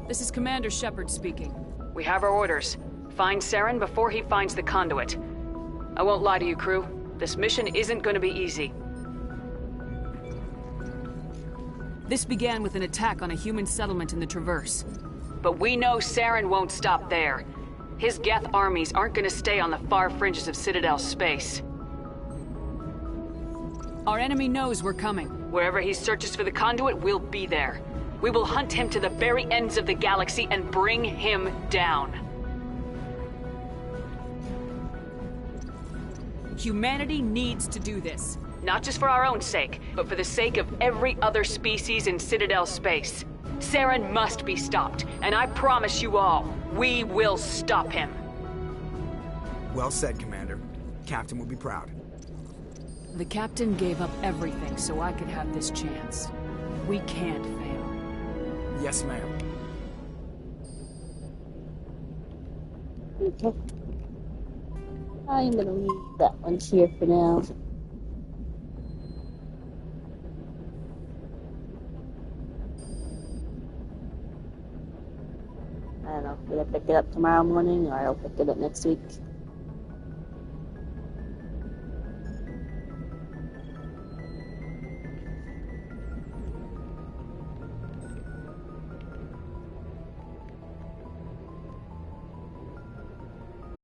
This is Commander Shepard speaking. We have our orders. Find Saren before he finds the conduit. I won't lie to you, crew. This mission isn't going to be easy. This began with an attack on a human settlement in the Traverse. But we know Saren won't stop there. His Geth armies aren't going to stay on the far fringes of Citadel space. Our enemy knows we're coming. Wherever he searches for the conduit, we'll be there. We will hunt him to the very ends of the galaxy and bring him down. Humanity needs to do this. Not just for our own sake, but for the sake of every other species in Citadel space. Saren must be stopped, and I promise you all, we will stop him. Well said, Commander. Captain will be proud. The Captain gave up everything so I could have this chance. We can't fail. Yes, ma'am. Okay. I'm gonna leave that one here for now. I don't know, will I pick it up tomorrow morning or I'll pick it up next week?